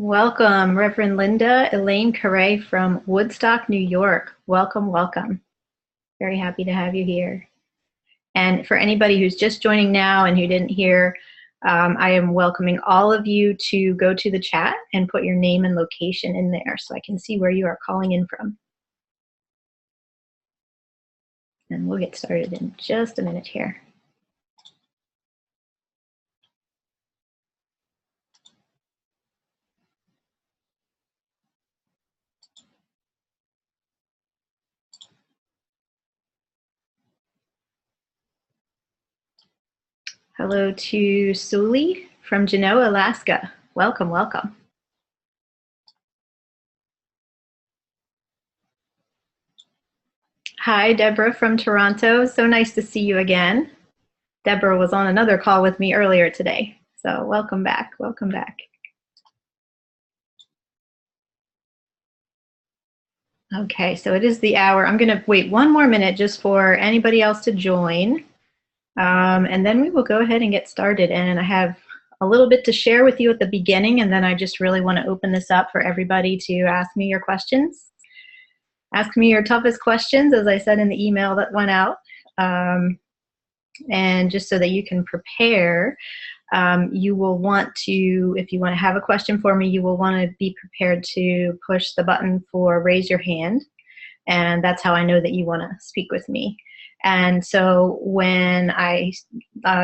Welcome, Reverend Linda Elaine Carre from Woodstock, New York. Welcome, welcome. Very happy to have you here. And for anybody who's just joining now and who didn't hear, I am welcoming all of you to go to the chat and put your name and location in there so I can see where you are calling in from. And we'll get started in just a minute here. Hello to Suli from Genoa, Alaska. Welcome, welcome. Hi, Deborah from Toronto. So nice to see you again. Deborah was on another call with me earlier today. So welcome back, welcome back. Okay, so it is the hour. I'm gonna wait one more minute just for anybody else to join. And then we will go ahead and get started. And I have a little bit to share with you at the beginning, and then I just really want to open this up for everybody to ask me your questions. Ask me your toughest questions, as I said in the email that went out. And just so that you can prepare, you will want to, if you want to have a question for me, you will want to be prepared to push the button for raise your hand. And that's how I know that you want to speak with me. And so when I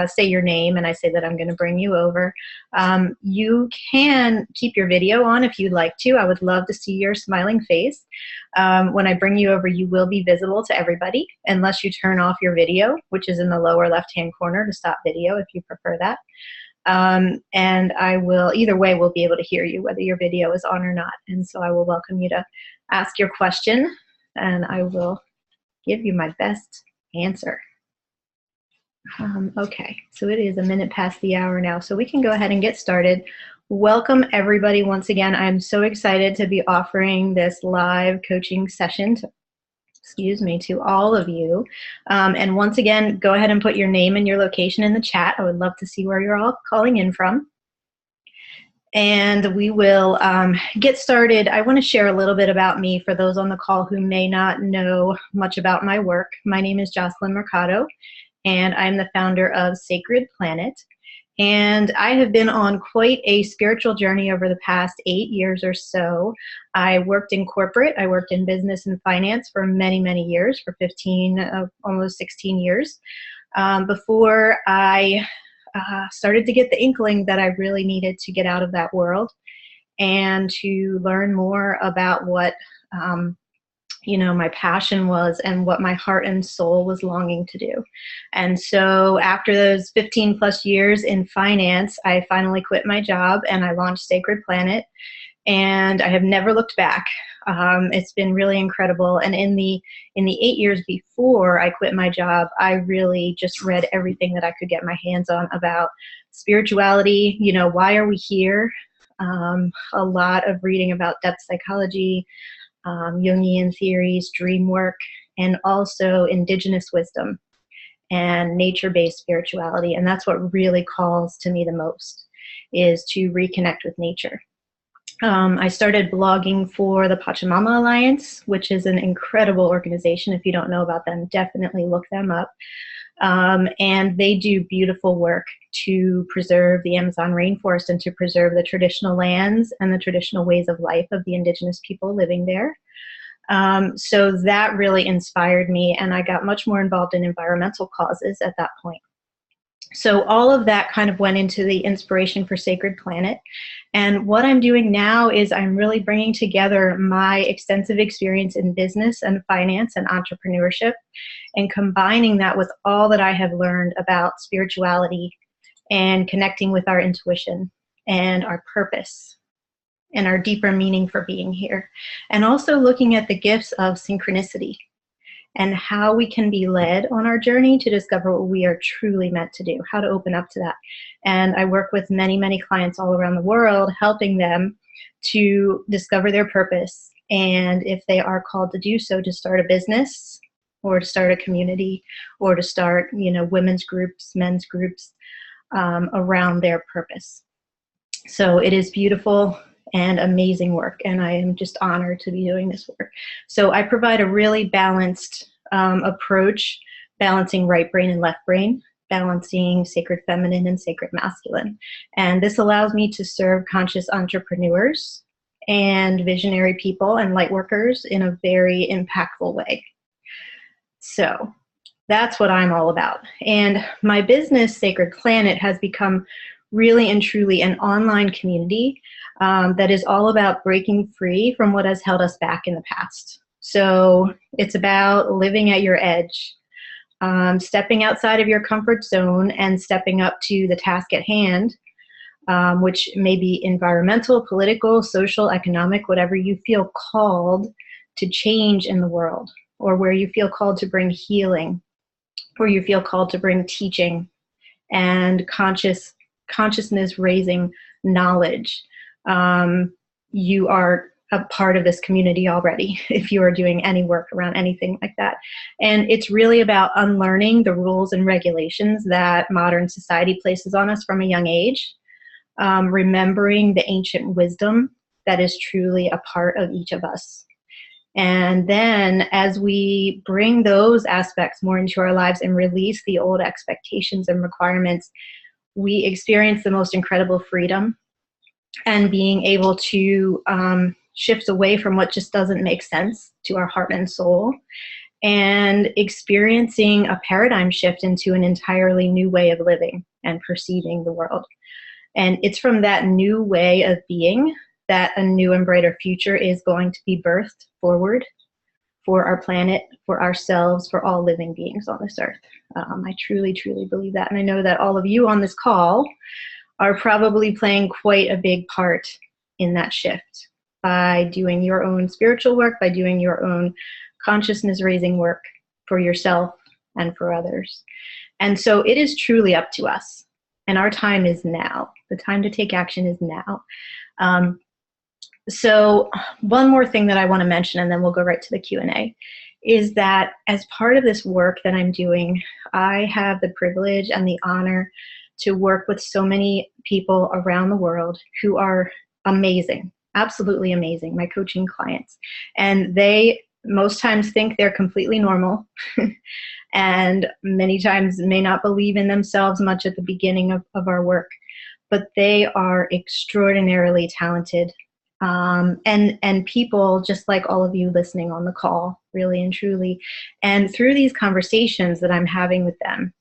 say your name and I say that I'm going to bring you over, you can keep your video on if you'd like to. I would love to see your smiling face. When I bring you over, you will be visible to everybody unless you turn off your video, which is in the lower left-hand corner to stop video if you prefer that. And I will, either way, we'll be able to hear you whether your video is on or not. And so I will welcome you to ask your question and I will give you my best answer. Okay, so it is a minute past the hour now, so we can go ahead and get started. Welcome everybody once again. I'm so excited to be offering this live coaching session to all of you. And once again, go ahead and put your name and your location in the chat. I would love to see where you're all calling in from. And we will get started. I want to share a little bit about me for those on the call who may not know much about my work. My name is Jocelyn Mercado, and I'm the founder of Sacred Planet. And I have been on quite a spiritual journey over the past 8 years or so. I worked in corporate. I worked in business and finance for many, many years, for almost 16 years, before I started to get the inkling that I really needed to get out of that world and to learn more about what my passion was and what my heart and soul was longing to do. And so after those 15 plus years in finance, I finally quit my job and I launched Sacred Planet, and I have never looked back. It's been really incredible. And in the 8 years before I quit my job, I really just read everything that I could get my hands on about spirituality. Why are we here? A lot of reading about depth psychology, Jungian theories, dream work, and also indigenous wisdom and nature-based spirituality. And that's what really calls to me the most, is to reconnect with nature. I started blogging for the Pachamama Alliance, which is an incredible organization. If you don't know about them, definitely look them up. And they do beautiful work to preserve the Amazon rainforest and to preserve the traditional lands and the traditional ways of life of the indigenous people living there. So that really inspired me, and I got much more involved in environmental causes at that point. So all of that kind of went into the inspiration for Sacred Planet. And what I'm doing now is I'm really bringing together my extensive experience in business and finance and entrepreneurship and combining that with all that I have learned about spirituality and connecting with our intuition and our purpose and our deeper meaning for being here. And also looking at the gifts of synchronicity and how we can be led on our journey to discover what we are truly meant to do, how to open up to that. And I work with many, many clients all around the world, helping them to discover their purpose. And if they are called to do so, to start a business or to start a community or to start, women's groups, men's groups around their purpose. So it is beautiful. and amazing work, and I am just honored to be doing this work. So I provide a really balanced approach, balancing right brain and left brain, balancing sacred feminine and sacred masculine. And this allows me to serve conscious entrepreneurs and visionary people and light workers in a very impactful way. So that's what I'm all about. And my business, Sacred Planet, has become really and truly an online community that is all about breaking free from what has held us back in the past. So it's about living at your edge, stepping outside of your comfort zone and stepping up to the task at hand, which may be environmental, political, social, economic, whatever you feel called to change in the world, or where you feel called to bring healing, or you feel called to bring teaching and consciousness raising knowledge. You are a part of this community already if you are doing any work around anything like that. And it's really about unlearning the rules and regulations that modern society places on us from a young age, remembering the ancient wisdom that is truly a part of each of us. And then as we bring those aspects more into our lives and release the old expectations and requirements, we experience the most incredible freedom and being able to shift away from what just doesn't make sense to our heart and soul, and experiencing a paradigm shift into an entirely new way of living and perceiving the world. And it's from that new way of being that a new and brighter future is going to be birthed forward for our planet, for ourselves, for all living beings on this earth. I truly, truly believe that. And I know that all of you on this call are probably playing quite a big part in that shift by doing your own spiritual work, by doing your own consciousness raising work for yourself and for others. And so it is truly up to us. And our time is now. The time to take action is now. So one more thing that I want to mention, and then we'll go right to the Q&A, is that as part of this work that I'm doing, I have the privilege and the honor to work with so many people around the world who are amazing, absolutely amazing, my coaching clients. And they most times think they're completely normal and many times may not believe in themselves much at the beginning of our work, but they are extraordinarily talented. And people just like all of you listening on the call, really and truly. And through these conversations that I'm having with them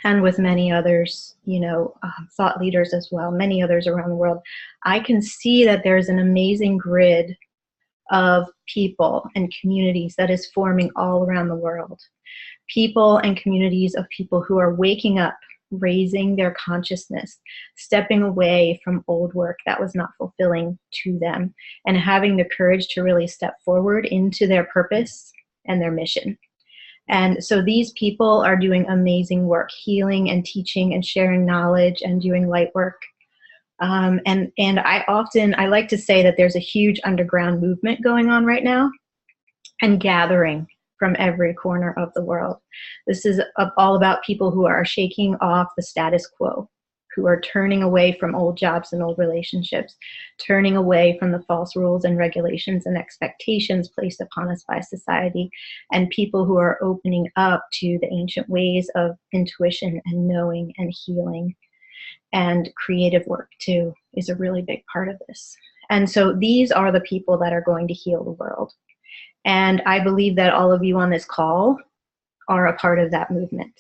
and with many others, thought leaders as well, many others around the world, I can see that there's an amazing grid of people and communities that is forming all around the world. People and communities of people who are waking up, raising their consciousness, stepping away from old work that was not fulfilling to them, and having the courage to really step forward into their purpose and their mission. And so these people are doing amazing work, healing and teaching and sharing knowledge and doing light work. And I like to say that there's a huge underground movement going on right now and gathering from every corner of the world. This is all about people who are shaking off the status quo, who are turning away from old jobs and old relationships, turning away from the false rules and regulations and expectations placed upon us by society, and people who are opening up to the ancient ways of intuition and knowing and healing. And creative work too is a really big part of this. And so these are the people that are going to heal the world. And I believe that all of you on this call are a part of that movement.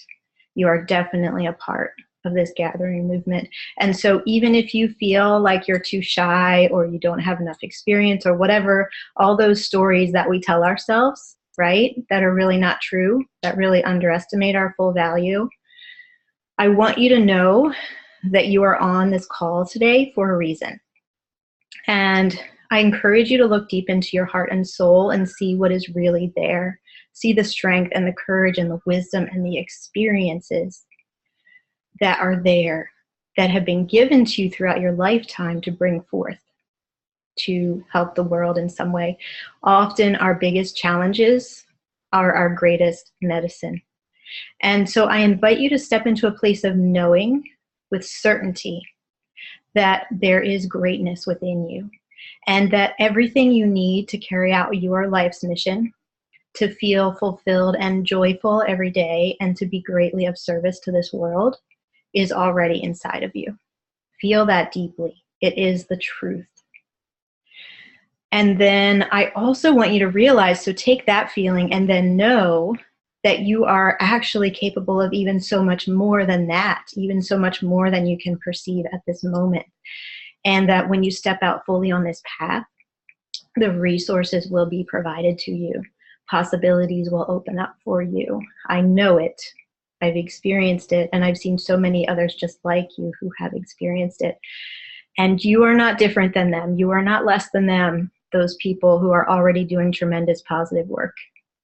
You are definitely a part of this gathering movement. And so even if you feel like you're too shy or you don't have enough experience or whatever, all those stories that we tell ourselves, right, that are really not true, that really underestimate our full value, I want you to know that you are on this call today for a reason. And I encourage you to look deep into your heart and soul and see what is really there. See the strength and the courage and the wisdom and the experiences that are there, that have been given to you throughout your lifetime to bring forth, to help the world in some way. Often our biggest challenges are our greatest medicine. And so I invite you to step into a place of knowing with certainty that there is greatness within you, and that everything you need to carry out your life's mission, to feel fulfilled and joyful every day, and to be greatly of service to this world is already inside of you. Feel that deeply. It is the truth. And then I also want you to realize, so take that feeling and then know that you are actually capable of even so much more than that, even so much more than you can perceive at this moment. And that when you step out fully on this path, the resources will be provided to you. Possibilities will open up for you. I know it. I've experienced it, and I've seen so many others just like you who have experienced it. And you are not different than them. You are not less than them, those people who are already doing tremendous positive work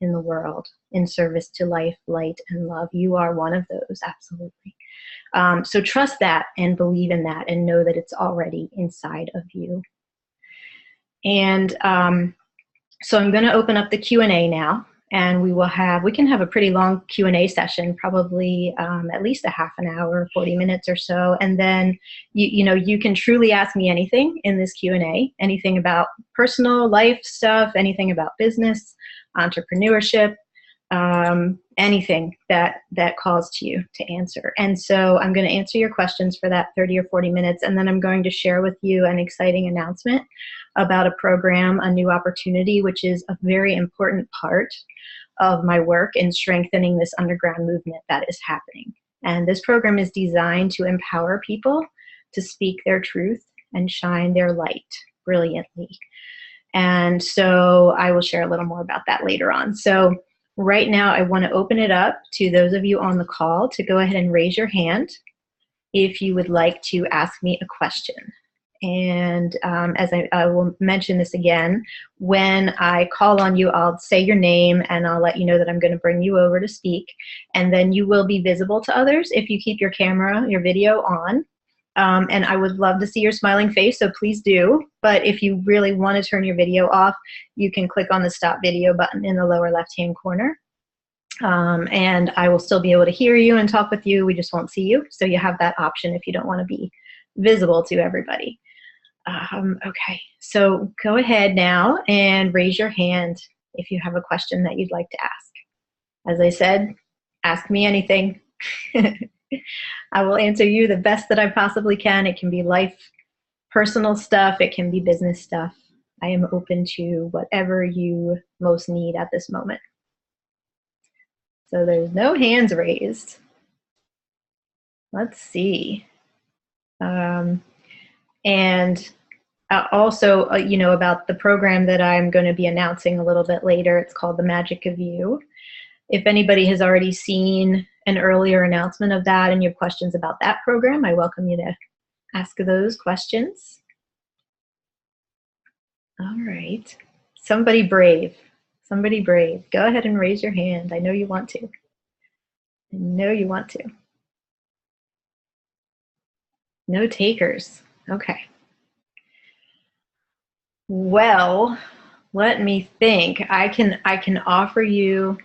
in the world in service to life, light, and love. You are one of those, absolutely. So trust that and believe in that and know that it's already inside of you. And so I'm going to open up the Q&A now, and we can have a pretty long Q&A session, probably at least a half an hour, 40 minutes or so. And then, you can truly ask me anything in this Q&A, anything about personal life stuff, anything about business, entrepreneurship, anything that calls to you to answer. And so I'm going to answer your questions for that 30 or 40 minutes, and then I'm going to share with you an exciting announcement about a program, a new opportunity, which is a very important part of my work in strengthening this underground movement that is happening. And this program is designed to empower people to speak their truth and shine their light brilliantly. And so I will share a little more about that later on. So right now, I want to open it up to those of you on the call to go ahead and raise your hand if you would like to ask me a question. And as I will mention this again, when I call on you, I'll say your name and I'll let you know that I'm going to bring you over to speak. And then you will be visible to others if you keep your camera, your video on. And I would love to see your smiling face, so please do. But if you really want to turn your video off, you can click on the stop video button in the lower left-hand corner. And I will still be able to hear you and talk with you. We just won't see you. So you have that option if you don't want to be visible to everybody. Okay, so go ahead now and raise your hand if you have a question that you'd like to ask. As I said, ask me anything. I will answer you the best that I possibly can. It can be life, personal stuff. It can be business stuff. I am open to whatever you most need at this moment. So there's no hands raised. Let's see. And also, about the program that I'm going to be announcing a little bit later. It's called The Magic of You. If anybody has already seen an earlier announcement of that and you have questions about that program, I welcome you to ask those questions. All right. Somebody brave. Somebody brave. Go ahead and raise your hand. I know you want to. I know you want to. No takers. Okay. Well, let me think. I can offer you.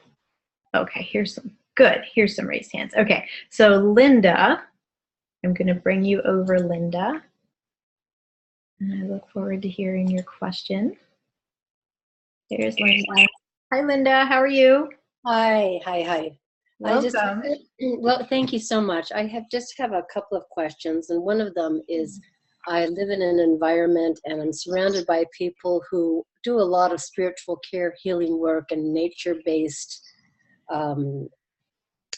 Okay, here's some raised hands. Okay, so Linda, I'm going to bring you over, Linda. And I look forward to hearing your question. There's Linda. Hi, Linda. How are you? Hi. Welcome. Well, thank you so much. I just have a couple of questions, and one of them is I live in an environment and I'm surrounded by people who do a lot of spiritual care, healing work, and nature-based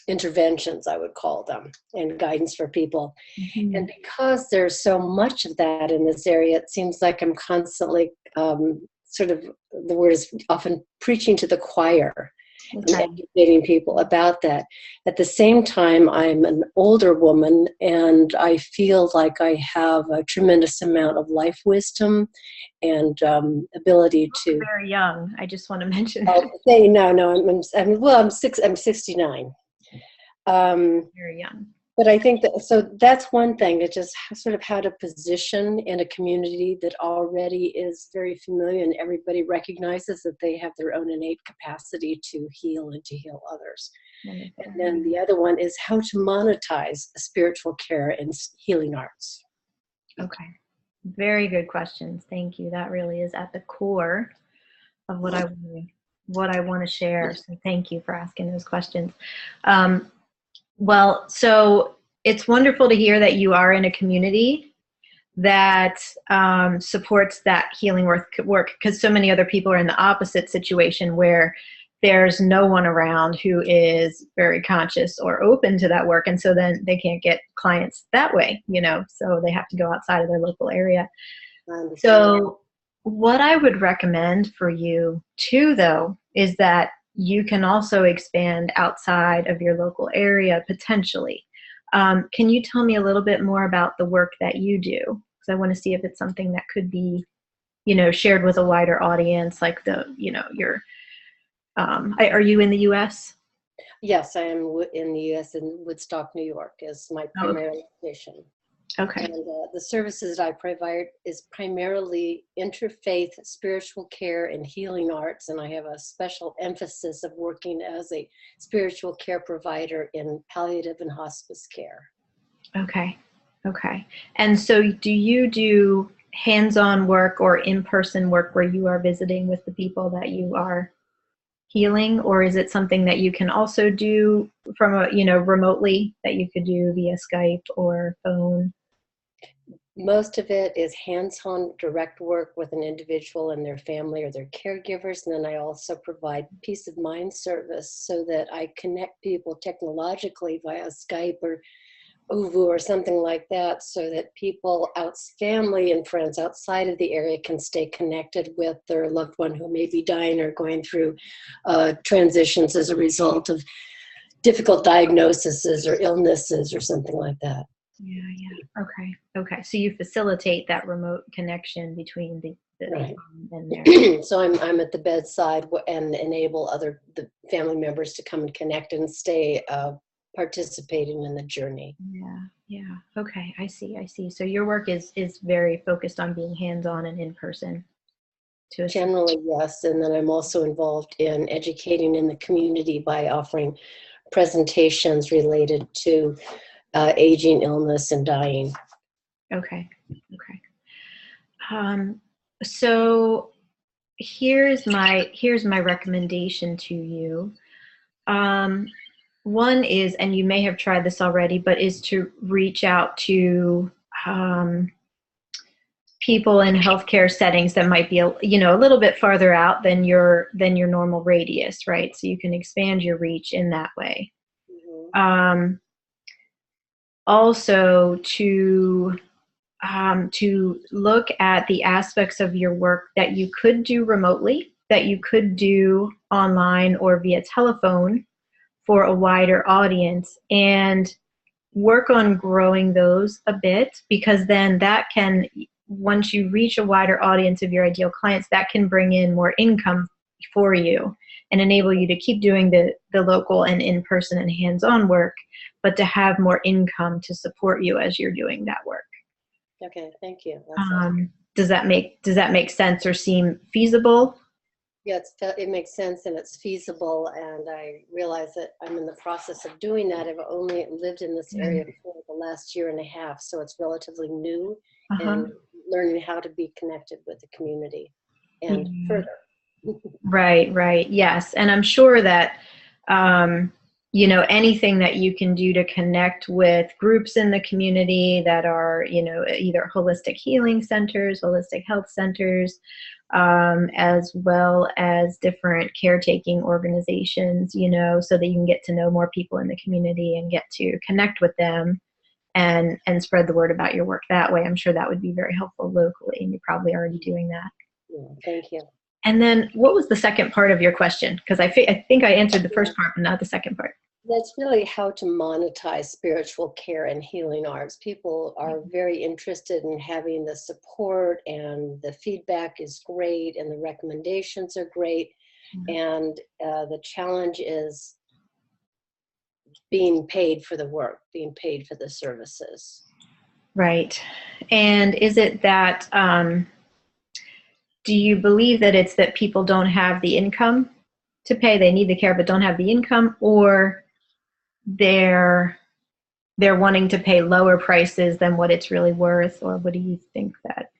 interventions, I would call them, and guidance for people. Mm-hmm. And because there's so much of that in this area, it seems like I'm constantly sort of, the word is often preaching to the choir. Okay. And educating people about that. At the same time, I'm an older woman and I feel like I have a tremendous amount of life wisdom and ability to. You're very young. I just want to mention. I'm 69. Very young. But I think that's one thing, to just sort of how to position in a community that already is very familiar and everybody recognizes that they have their own innate capacity to heal and to heal others. Mm-hmm. And then the other one is how to monetize spiritual care and healing arts. Okay. Very good questions. Thank you. That really is at the core of what I want to share. So thank you for asking those questions. Well, so it's wonderful to hear that you are in a community that supports that healing work, because so many other people are in the opposite situation where there's no one around who is very conscious or open to that work, and so then they can't get clients that way, so they have to go outside of their local area. So what I would recommend for you too, though, is that you can also expand outside of your local area potentially. Can you tell me a little bit more about the work that you do? Because I want to see if it's something that could be, shared with a wider audience, like your, are you in the U.S.? Yes, I am in the U.S. in Woodstock, New York, is my primary location. Okay. And the services that I provide is primarily interfaith, spiritual care, and healing arts. And I have a special emphasis of working as a spiritual care provider in palliative and hospice care. Okay. Okay. And so do you do hands-on work or in-person work where you are visiting with the people that you are healing, or is it something that you can also do from remotely, that you could do via Skype or phone? Most of it is hands-on direct work with an individual and their family or their caregivers. And then I also provide peace of mind service so that I connect people technologically via Skype or Oovu or something like that, so that people, family and friends outside of the area can stay connected with their loved one who may be dying or going through transitions as a result of difficult diagnoses or illnesses or something like that. Yeah. Okay. So you facilitate that remote connection between the right. and there. So I'm at the bedside and enable the family members to come and connect and stay participating in the journey. Yeah. Okay. I see. So your work is very focused on being hands-on and in person. Generally, yes. And then I'm also involved in educating in the community by offering presentations related to aging, illness, and dying. Okay. So here's my recommendation to you. One is, and you may have tried this already, but is to reach out to people in healthcare settings that might be a little bit farther out than your normal radius, right? So you can expand your reach in that way. Mm-hmm. Also to look at the aspects of your work that you could do remotely, that you could do online or via telephone for a wider audience, and work on growing those a bit, because then that can, once you reach a wider audience of your ideal clients, that can bring in more income for you and enable you to keep doing the local and in-person and hands-on work, but to have more income to support you as you're doing that work. Okay, thank you. Awesome. Does that make sense or seem feasible? Yeah, it makes sense and it's feasible, and I realize that I'm in the process of doing that. I've only lived in this area for the last year and a half, so it's relatively new, and learning how to be connected with the community and further. Right. Yes, and I'm sure that anything that you can do to connect with groups in the community that are either holistic healing centers, holistic health centers, as well as different caretaking organizations, so that you can get to know more people in the community and get to connect with them and spread the word about your work that way. I'm sure that would be very helpful locally, and you're probably already doing that. Yeah, thank you. And then what was the second part of your question? Because I think I answered the first part, but not the second part. That's really how to monetize spiritual care and healing arts. People are very interested in having the support, and the feedback is great, and the recommendations are great. And the challenge is being paid for the work, being paid for the services. Right. And is it that, do you believe that it's that people don't have the income to pay? They need the care but don't have the income, or they're wanting to pay lower prices than what it's really worth, or what do you think that?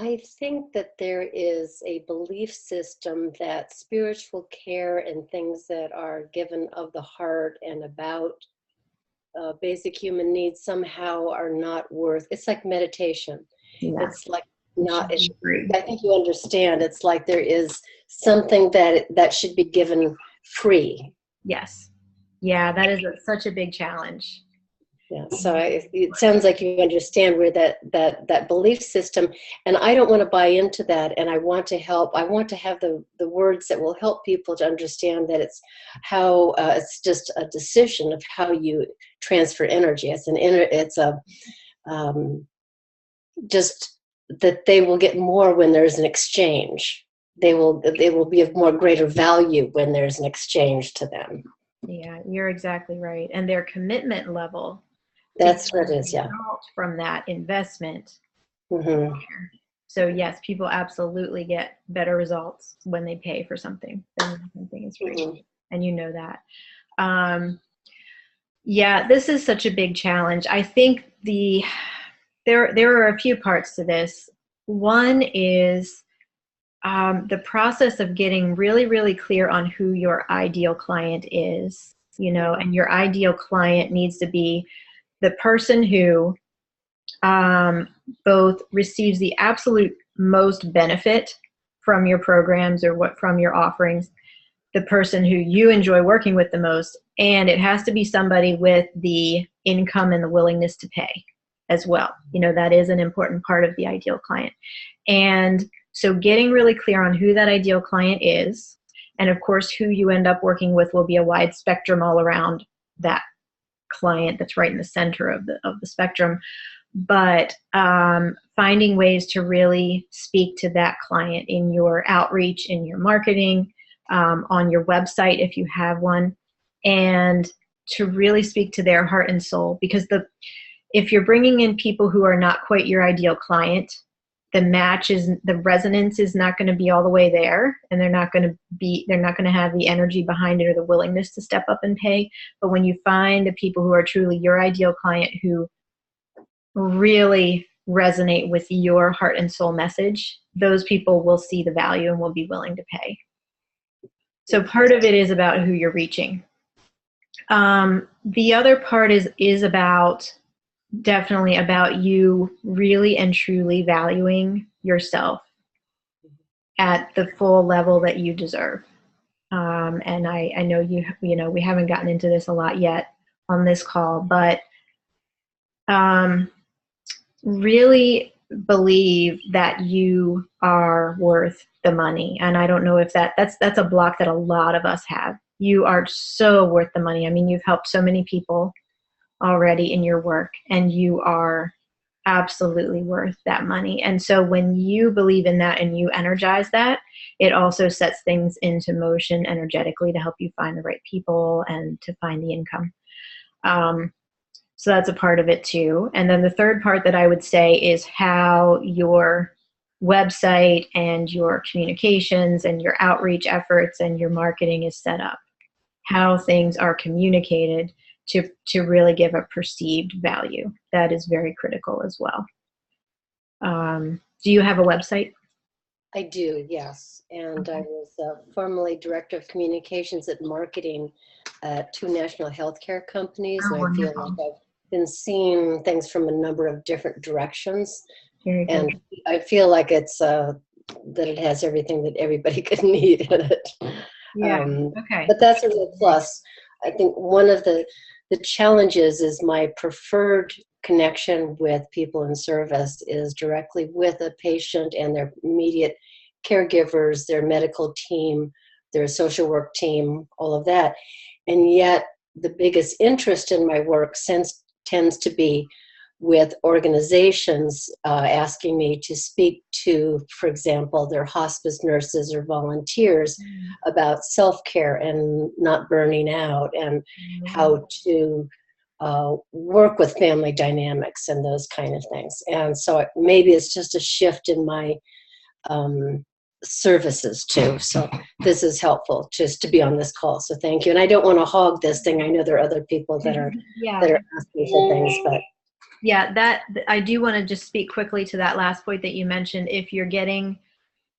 I think that there is a belief system that spiritual care and things that are given of the heart and about basic human needs somehow are not worth. It's like meditation. Yeah. It's like not. It should, Agree. I think you understand. It's like there is something that should be given free. Yes. Yeah, that is such a big challenge. Yeah, so it sounds like you understand where that belief system, and I don't want to buy into that, and I want to help. I want to have the words that will help people to understand that it's how it's just a decision of how you transfer energy. It's a just that they will get more when there's an exchange. They will be of more greater value when there's an exchange to them. Yeah, you're exactly right. And their commitment level That's to what it is, yeah. result from that investment. Mm-hmm. So yes, people absolutely get better results when they pay for something than when something is free. Mm-hmm. And you know that. Yeah, this is such a big challenge. I think there are a few parts to this. One is the process of getting really, really clear on who your ideal client is, and your ideal client needs to be the person who both receives the absolute most benefit from your programs or from your offerings, the person who you enjoy working with the most, and it has to be somebody with the income and the willingness to pay as well. That is an important part of the ideal client. And so getting really clear on who that ideal client is, and of course who you end up working with will be a wide spectrum all around that client that's right in the center of the spectrum. But finding ways to really speak to that client in your outreach, in your marketing, on your website if you have one, and to really speak to their heart and soul. Because if you're bringing in people who are not quite your ideal client, the resonance is not going to be all the way there, and they're not going to have the energy behind it or the willingness to step up and pay. But when you find the people who are truly your ideal client, who really resonate with your heart and soul message, those people will see the value and will be willing to pay. So part of it is about who you're reaching. The other part is definitely about you really and truly valuing yourself at the full level that you deserve. And I know we haven't gotten into this a lot yet on this call, but really believe that you are worth the money. And I don't know if that's a block that a lot of us have. You are so worth the money. I mean, you've helped so many people already in your work, and you are absolutely worth that money. And so when you believe in that and you energize that, it also sets things into motion energetically to help you find the right people and to find the income. So that's a part of it too. And then the third part that I would say is how your website and your communications and your outreach efforts and your marketing is set up, how things are communicated to really give a perceived value. That is very critical as well. Do you have a website? I do, yes. And I was formerly director of communications and marketing at 2 national healthcare companies. Oh, and I feel like I've been seeing things from a number of different directions. Very good. And I feel like it's that it has everything that everybody could need in it. Yeah. Okay. But that's a real plus. I think one of the challenges is my preferred connection with people in service is directly with a patient and their immediate caregivers, their medical team, their social work team, all of that. And yet the biggest interest in my work tends to be with organizations asking me to speak to, for example, their hospice nurses or volunteers about self-care and not burning out, and how to work with family dynamics and those kind of things. And so maybe it's just a shift in my services too. So this is helpful just to be on this call. So thank you. And I don't want to hog this thing. I know there are other people that are asking for things, but Yeah, that I do want to just speak quickly to that last point that you mentioned. If you're getting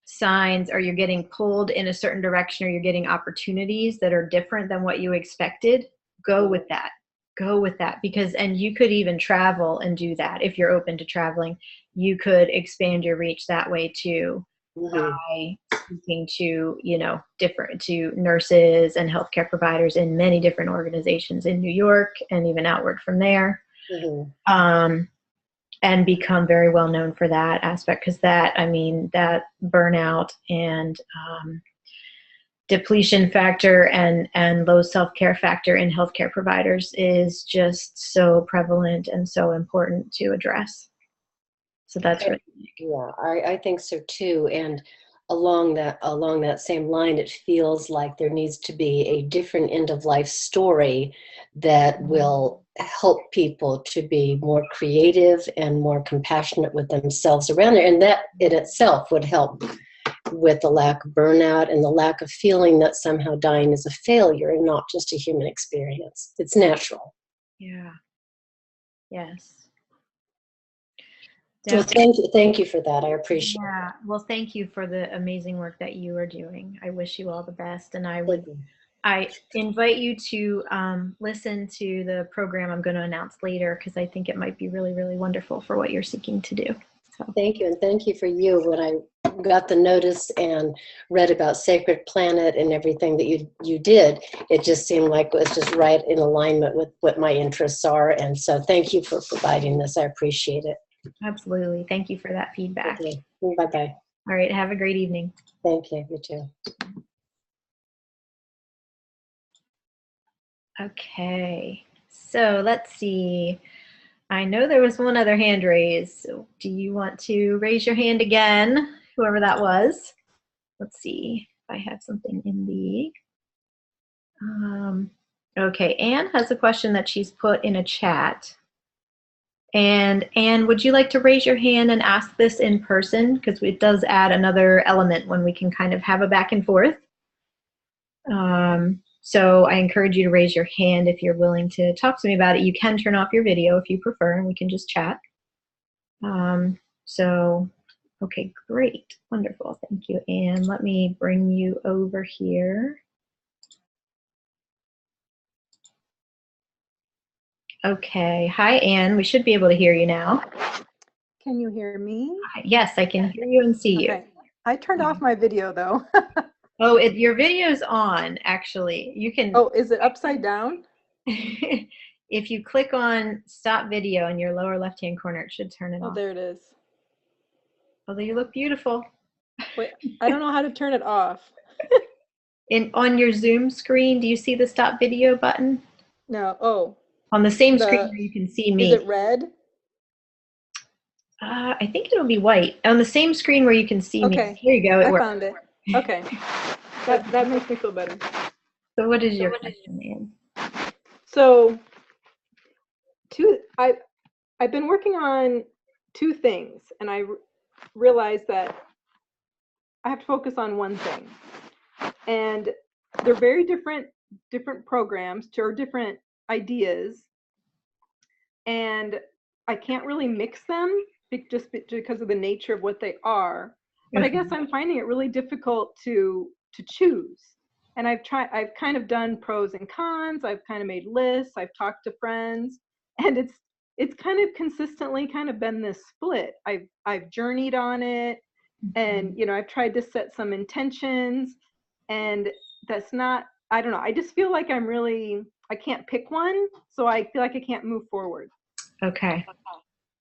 signs or you're getting pulled in a certain direction or you're getting opportunities that are different than what you expected, go with that. Go with that, because and you could even travel and do that if you're open to traveling. You could expand your reach that way too, Mhm. by speaking to, different to nurses and healthcare providers in many different organizations in New York and even outward from there. Mhm. Um, and become very well known for that aspect, because that burnout and depletion factor and low self-care factor in healthcare providers is just so prevalent and so important to address. So that's really big. Yeah, I think so too. And along that same line, it feels like there needs to be a different end of life story that will help people to be more creative and more compassionate with themselves around there. And that in itself would help with the lack of burnout and the lack of feeling that somehow dying is a failure and not just a human experience. It's natural. Yeah. Yes. So Definitely. thank you for that. I appreciate Yeah. Well, thank you for the amazing work that you are doing. I wish you all the best. And it. I invite you to listen to the program I'm going to announce later, because I think it might be really, really wonderful for what you're seeking to do. So Thank you, and thank you for you. When I got the notice and read about Sacred Planet and everything that you did, it just seemed like it was just right in alignment with what my interests are. And so thank you for providing this. I appreciate it. absolutely. Thank you for that feedback. Okay. Bye-bye. All right. Have a great evening. Thank you. You too. Okay. So let's see. I know there was one other hand raised. So do you want to raise your hand again, whoever that was? Let's see if I have something in the. Okay, Anne has a question that she's put in a chat. And Anne, would you like to raise your hand and ask this in person? Because it does add another element when we can kind of have a back and forth. So I encourage you to raise your hand if you're willing to talk to me about it. You can turn off your video if you prefer, and we can just chat. So, okay, great. Wonderful. Thank you, Anne. Let me bring you over here. Okay. Hi, Anne. We should be able to hear you now. Can you hear me? Yes, I can hear you and see you. Okay. I turned off my video though. Oh, your video's on, actually. You can. Oh, is it upside down? If you click on stop video in your lower left-hand corner, it should turn it Oh, off. there it is. Although you look beautiful. Wait, I don't know how to turn it off. On your Zoom screen, do you see the stop video button? No. Oh, On the same screen where you can see me. is it red? I think it'll be white. On the same screen where you can see me. Okay. Here you go. I found it. Okay. That makes me feel better. So what is your question, Anne? So I've been working on two things, and I realized that I have to focus on one thing. And they're very different programs or different ideas, and I can't really mix them just because of the nature of what they are. But I guess I'm finding it really difficult to choose. And I've kind of done pros and cons. I've kind of made lists. I've talked to friends, and it's kind of consistently kind of been this split. I've journeyed on it, and I've tried to set some intentions, and that's not. I don't know. I just feel like I can't pick one, so I feel like I can't move forward. Okay.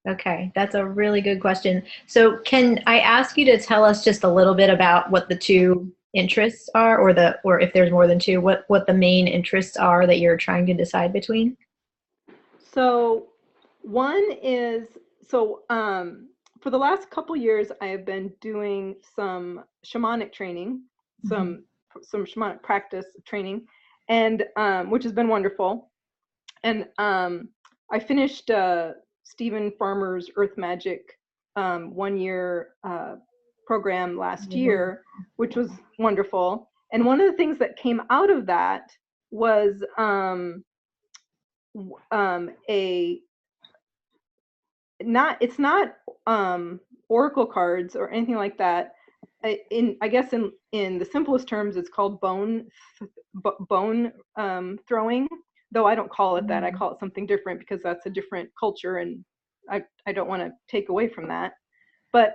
Okay, that's a really good question. So can I ask you to tell us just a little bit about what the two interests are, or if there's more than two, what the main interests are that you're trying to decide between? So one is, for the last couple years, I have been doing some shamanic training, some shamanic practice training, and which has been wonderful. And I finished Stephen Farmer's Earth Magic 1-year program last year, which was wonderful. And one of the things that came out of that was a it's not oracle cards or anything like that. I guess in the simplest terms, it's called bone throwing. Though I don't call it that. I call it something different because that's a different culture, and I don't want to take away from that. But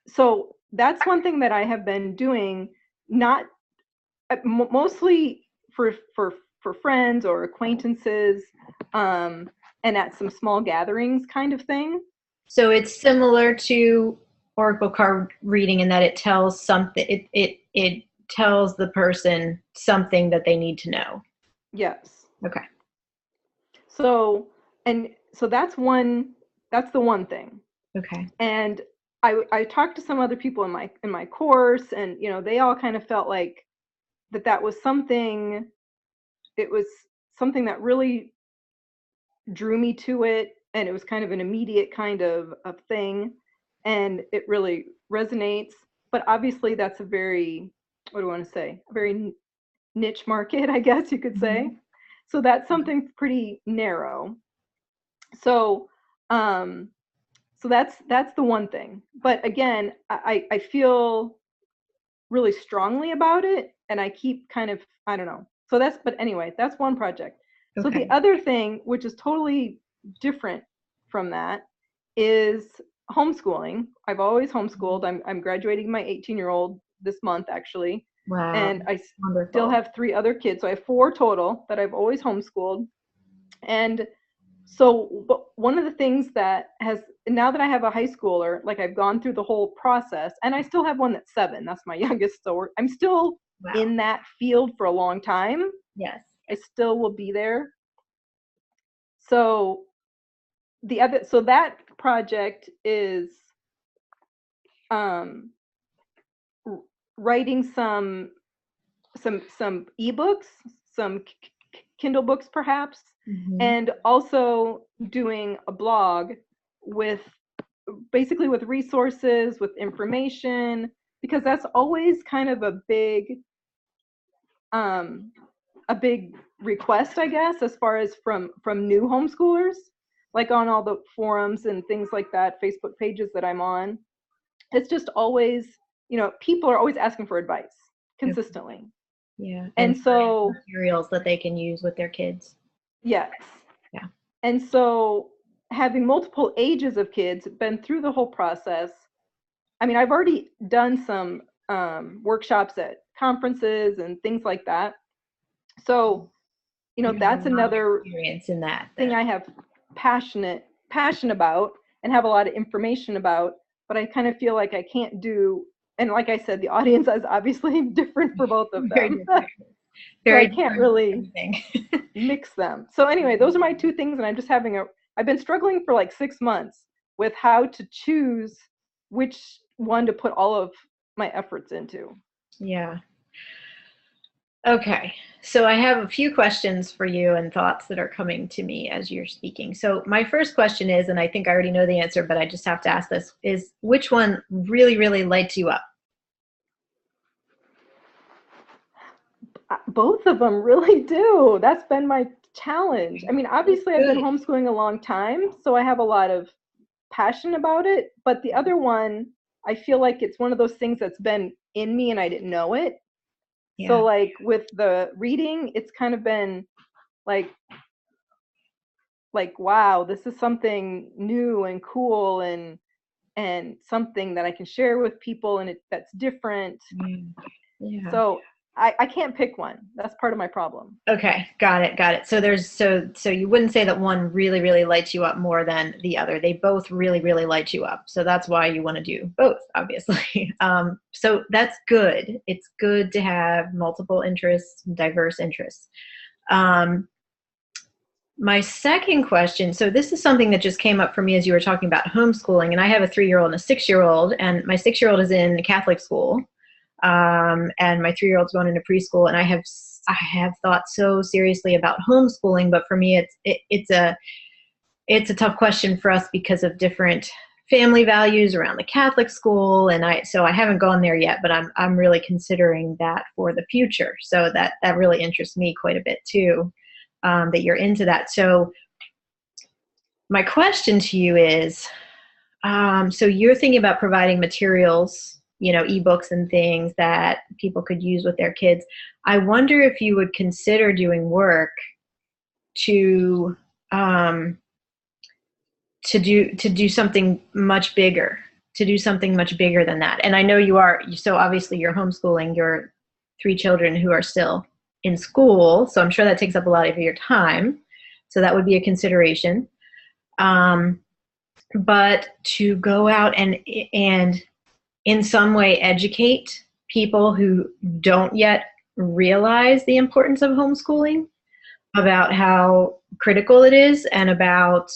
so that's one thing that I have been doing, not mostly for friends or acquaintances, and at some small gatherings kind of thing. So it's similar to oracle card reading in that it tells something. It tells the person something that they need to know. Yes. Okay. So that's the one thing. Okay. And I talked to some other people in my course, and they all kind of felt like that was something. It was something that really drew me to it, and it was kind of an immediate kind of thing, and it really resonates. But obviously, that's a very, what do I want to say, a very niche market, I guess you could say. Mm-hmm. So that's something pretty narrow. So so that's the one thing. But again, I feel really strongly about it, and I keep kind of, I don't know. So but anyway, that's one project. Okay. So the other thing, which is totally different from that, is homeschooling. I've always homeschooled. I'm graduating my 18-year-old this month, actually. Wow. And I Wonderful. still have 3 other kids. So I have 4 total that I've always homeschooled. And so one of the things that now that I have a high schooler, like I've gone through the whole process, and I still have one that's 7. That's my youngest. So I'm still in that field for a long time. Yes. I still will be there. So that project is writing some ebooks, some Kindle books perhaps, and also doing a blog basically with resources, with information, because that's always kind of a big request, I guess, as far as from new homeschoolers, like on all the forums and things like that, Facebook pages that I'm on. It's just always, people are always asking for advice consistently. Yeah. And so materials that they can use with their kids. Yes. Yeah. And so having multiple ages of kids, been through the whole process. I mean, I've already done some workshops at conferences and things like that. So, that's another experience in that thing I have passion about and have a lot of information about, but I kind of feel like I can't do, and like I said, the audience is obviously different for both of them. So I can't really mix them. So anyway, those are my 2 things, and I'm just I've been struggling for like 6 months with how to choose which one to put all of my efforts into. Yeah. Okay. So I have a few questions for you and thoughts that are coming to me as you're speaking. So my first question is, and I think I already know the answer, but I just have to ask this, is which one really, really lights you up? Both of them really do. That's been my challenge. I mean, obviously I've been homeschooling a long time, so I have a lot of passion about it, but the other one, I feel like it's one of those things that's been in me and I didn't know it. Yeah. So like with the reading, it's kind of been like, wow, this is something new and cool and something that I can share with people, and that's different. Yeah. So I can't pick one. That's part of my problem. Okay, got it. So you wouldn't say that one really, really lights you up more than the other. They both really, really light you up. So that's why you want to do both, obviously. So that's good. It's good to have multiple interests, diverse interests. My second question, so this is something that just came up for me as you were talking about homeschooling, and I have a 3-year-old and a 6-year-old, and my 6-year-old is in a Catholic school. And my 3-year-old's going into preschool, and I have thought so seriously about homeschooling, but for me it's a tough question for us because of different family values around the Catholic school, and so I haven't gone there yet, but I'm really considering that for the future. So that really interests me quite a bit too, that you're into that. So my question to you is, so you're thinking about providing materials, ebooks and things that people could use with their kids. I wonder if you would consider doing work to do something much bigger, than that. And I know you are, so obviously you're homeschooling your 3 children who are still in school, so I'm sure that takes up a lot of your time. So that would be a consideration. But to go out and in some way educate people who don't yet realize the importance of homeschooling, about how critical it is, and about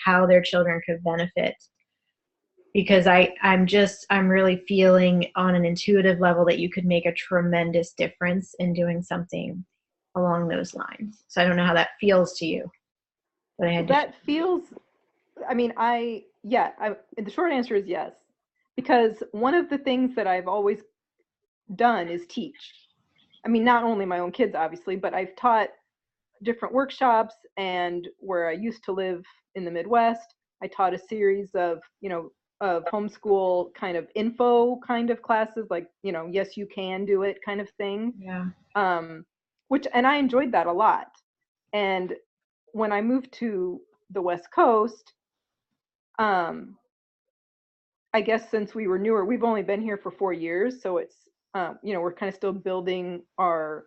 how their children could benefit. Because I'm really feeling on an intuitive level that you could make a tremendous difference in doing something along those lines. So I don't know how that feels to you. But that feels, I mean, the short answer is yes, because one of the things that I've always done is teach. I mean, not only my own kids, obviously, but I've taught different workshops, and where I used to live in the Midwest, I taught a series of, of homeschool kind of info kind of classes, like, yes, you can do it kind of thing. Yeah. And I enjoyed that a lot. And when I moved to the West Coast, I guess since we were newer, we've only been here for 4 years, so it's we're kind of still building our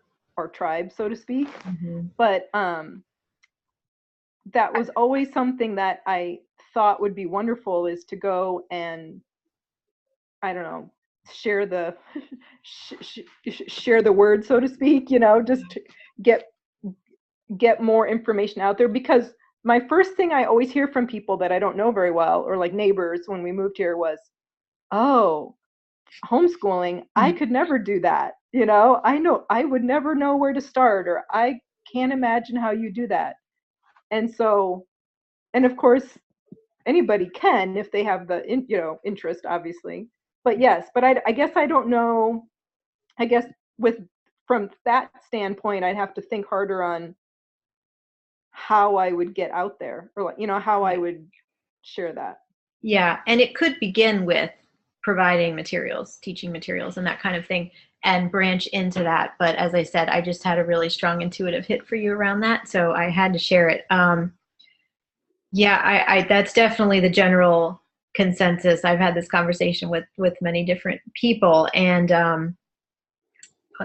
tribe, so to speak. Mm-hmm. But that was always something that I thought would be wonderful, is to go and, I don't know, share the share the word, so to speak, just to get more information out there. Because my first thing I always hear from people that I don't know very well, or like neighbors when we moved here, was, oh, homeschooling, I could never do that. I know I would never know where to start, or I can't imagine how you do that. And so, and of course, anybody can if they have the interest, obviously. But yes, but I guess I don't know. I guess from that standpoint, I'd have to think harder on how I would get out there, or how I would share that. Yeah, and it could begin with providing materials, teaching materials, and that kind of thing, and branch into that. But as I said, I just had a really strong intuitive hit for you around that, so I had to share it. Yeah, I that's definitely the general consensus. I've had this conversation with many different people, and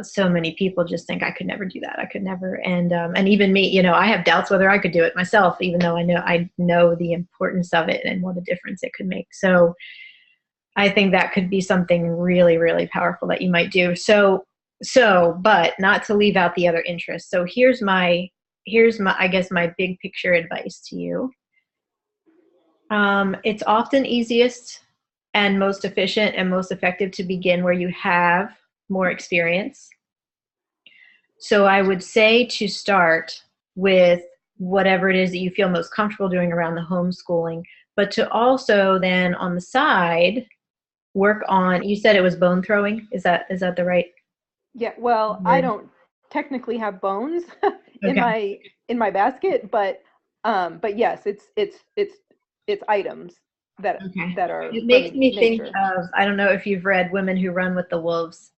so many people just think I could never do that. I could never, and even me, I have doubts whether I could do it myself, even though I know the importance of it and what a difference it could make. So I think that could be something really, really powerful that you might do. So, but not to leave out the other interests. So here's my, I guess, my big picture advice to you. It's often easiest and most efficient and most effective to begin where you have more experience. So I would say to start with whatever it is that you feel most comfortable doing around the homeschooling, but to also then on the side work on, you said it was bone throwing. Is that the right? Yeah, well, I don't technically have bones Okay. in my basket, but yes, it's items that are. It makes me think nature. of, I don't know if you've read Women Who Run with the Wolves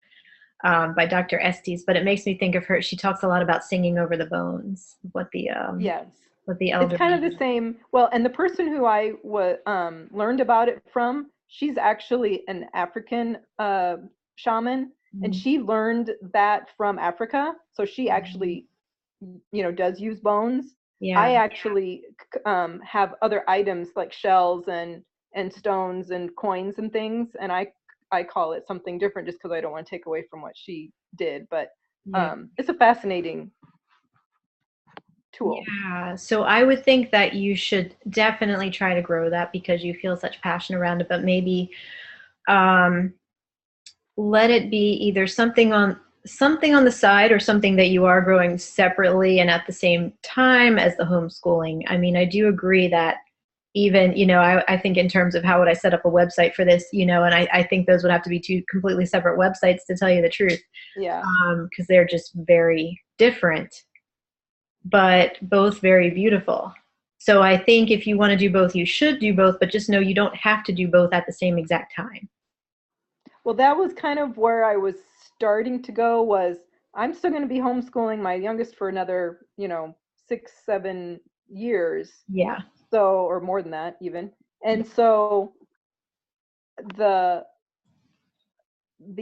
by Dr. Estes, but it makes me think of her. She talks a lot about singing over the bones, Yes, what the elder. it's kind of the same. Well, and the person who I learned about it from, she's actually an African shaman, and she learned that from Africa. So she actually, does use bones. Yeah. I actually have other items like shells and stones and coins and things, and I call it something different just because I don't want to take away from what she did. But it's a fascinating tool. Yeah, so I would think that you should definitely try to grow that because you feel such passion around it, but maybe let it be either something on the side or something that you are growing separately and at the same time as the homeschooling. I mean, I do agree that even, I think in terms of how would I set up a website for this, and I think those would have to be 2 completely separate websites, to tell you the truth. Yeah. Because they're just very different, but both very beautiful. So I think if you want to do both, you should do both, but just know you don't have to do both at the same exact time. Well, that was kind of where I was starting to go, was I'm still going to be homeschooling my youngest for another, 6, 7 years. Yeah. So, or more than that even. And so the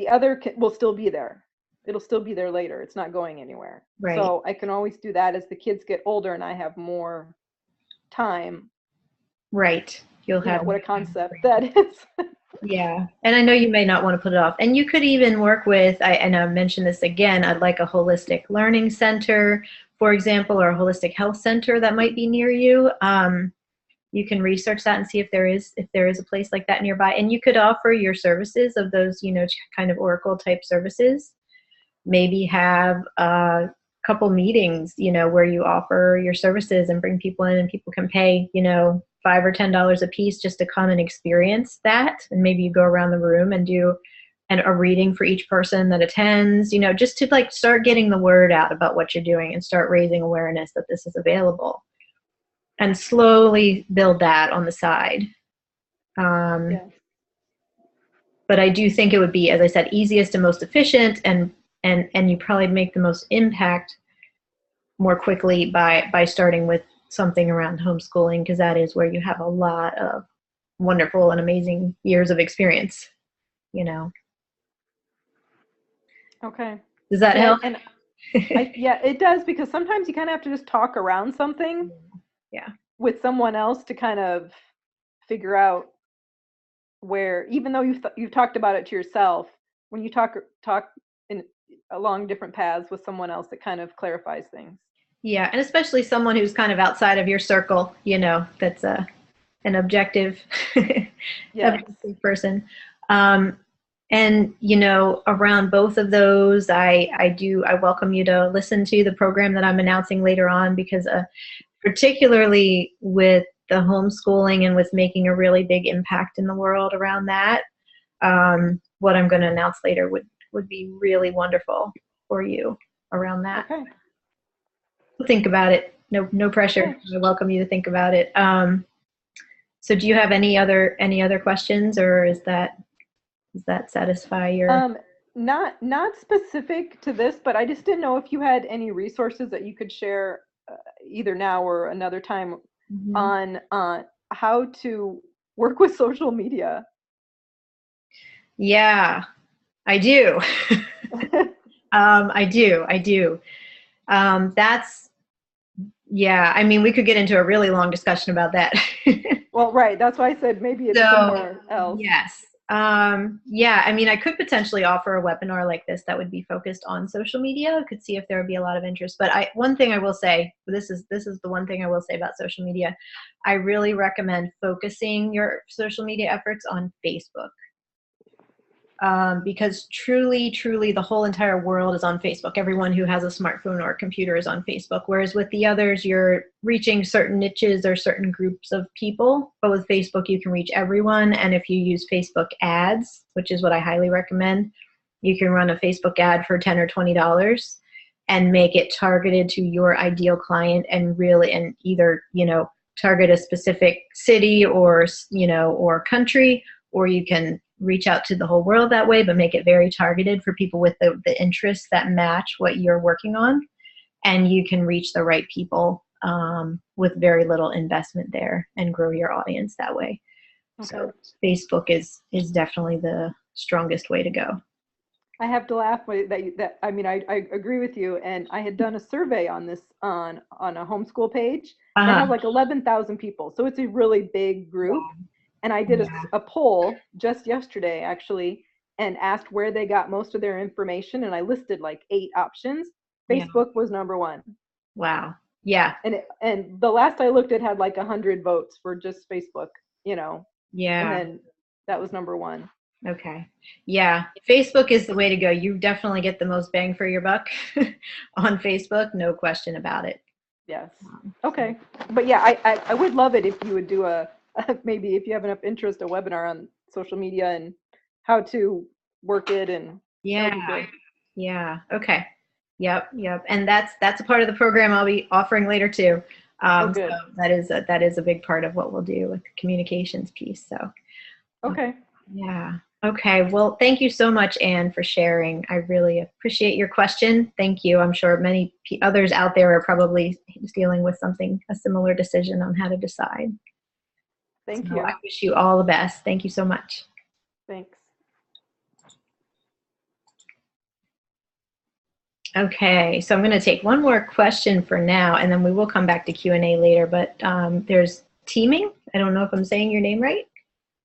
other will still be there. It'll still be there later. It's not going anywhere. Right. So I can always do that as the kids get older and I have more time. Right. You'll have what a concept that is. Yeah. And I know you may not want to put it off. And you could even work with, and I mentioned this again, I'd like a holistic learning center, for example, or a holistic health center that might be near you. You can research that and see if there is a place like that nearby. And you could offer your services of those, kind of Oracle type services. Maybe have a couple meetings, where you offer your services and bring people in, and people can pay, $5 or $10 a piece just to come and experience that. And maybe you go around the room and do a reading for each person that attends, just to like start getting the word out about what you're doing and start raising awareness that this is available, and slowly build that on the side. Yeah. But I do think it would be, as I said, easiest and most efficient, and you probably make the most impact more quickly by starting with something around homeschooling, because that is where you have a lot of wonderful and amazing years of experience, Okay. Does that help? And yeah, it does, because sometimes you kind of have to just talk around something with someone else to kind of figure out where, even though you've talked about it to yourself, when you talk along different paths with someone else, it kind of clarifies things. Yeah, and especially someone who's kind of outside of your circle, that's an objective, objective person. And around both of those, I welcome you to listen to the program that I'm announcing later on, because particularly with the homeschooling and with making a really big impact in the world around that, what I'm going to announce later would be really wonderful for you around that. Okay. Think about it. No pressure. Okay. I welcome you to think about it. So do you have any other questions, or does that satisfy your? Not specific to this, but I just didn't know if you had any resources that you could share either now or another time on how to work with social media. Yeah, I do. I do. I mean, we could get into a really long discussion about that. Well, right. That's why I said maybe it's somewhere else. Yes. I mean, I could potentially offer a webinar like this that would be focused on social media. I could see if there would be a lot of interest. But one thing I will say, this is the one thing I will say about social media. I really recommend focusing your social media efforts on Facebook. Because truly, the whole entire world is on Facebook. Everyone who has a smartphone or a computer is on Facebook. Whereas with the others, you're reaching certain niches or certain groups of people. But with Facebook, you can reach everyone. And if you use Facebook ads, which is what I highly recommend, you can run a Facebook ad for $10 or $20 and make it targeted to your ideal client, and either, target a specific city or country, or you can reach out to the whole world that way, but make it very targeted for people with the interests that match what you're working on. And you can reach the right people with very little investment there and grow your audience that way. Okay. So Facebook is definitely the strongest way to go. I have to laugh that I mean, I agree with you. And I had done a survey on this on a homeschool page that has like 11,000 people. So it's a really big group. And I did a poll just yesterday, actually, and asked where they got most of their information. And I listed like 8 options. Facebook was number 1. Wow. Yeah. And the last I looked, it had like 100 votes for just Facebook, Yeah. And then that was number 1. Okay. Yeah. Facebook is the way to go. You definitely get the most bang for your buck on Facebook. No question about it. Yes. Okay. But yeah, I would love it if you would do maybe if you have enough interest, a webinar on social media and how to work it. And yeah. Okay. Yep. And that's a part of the program I'll be offering later too. Oh, So good. that is a big part of what we'll do with the communications piece. So Okay. yeah. Okay. Well, thank you so much, Anne, for sharing. I really appreciate your question. Thank you. I'm sure many others out there are probably dealing with a similar decision on how to decide. Thank So you. I wish you all the best. Thank you so much. Thanks. Okay, so I'm going to take one more question for now, and then we will come back to Q&A later. But there's Teaming. I don't know if I'm saying your name right.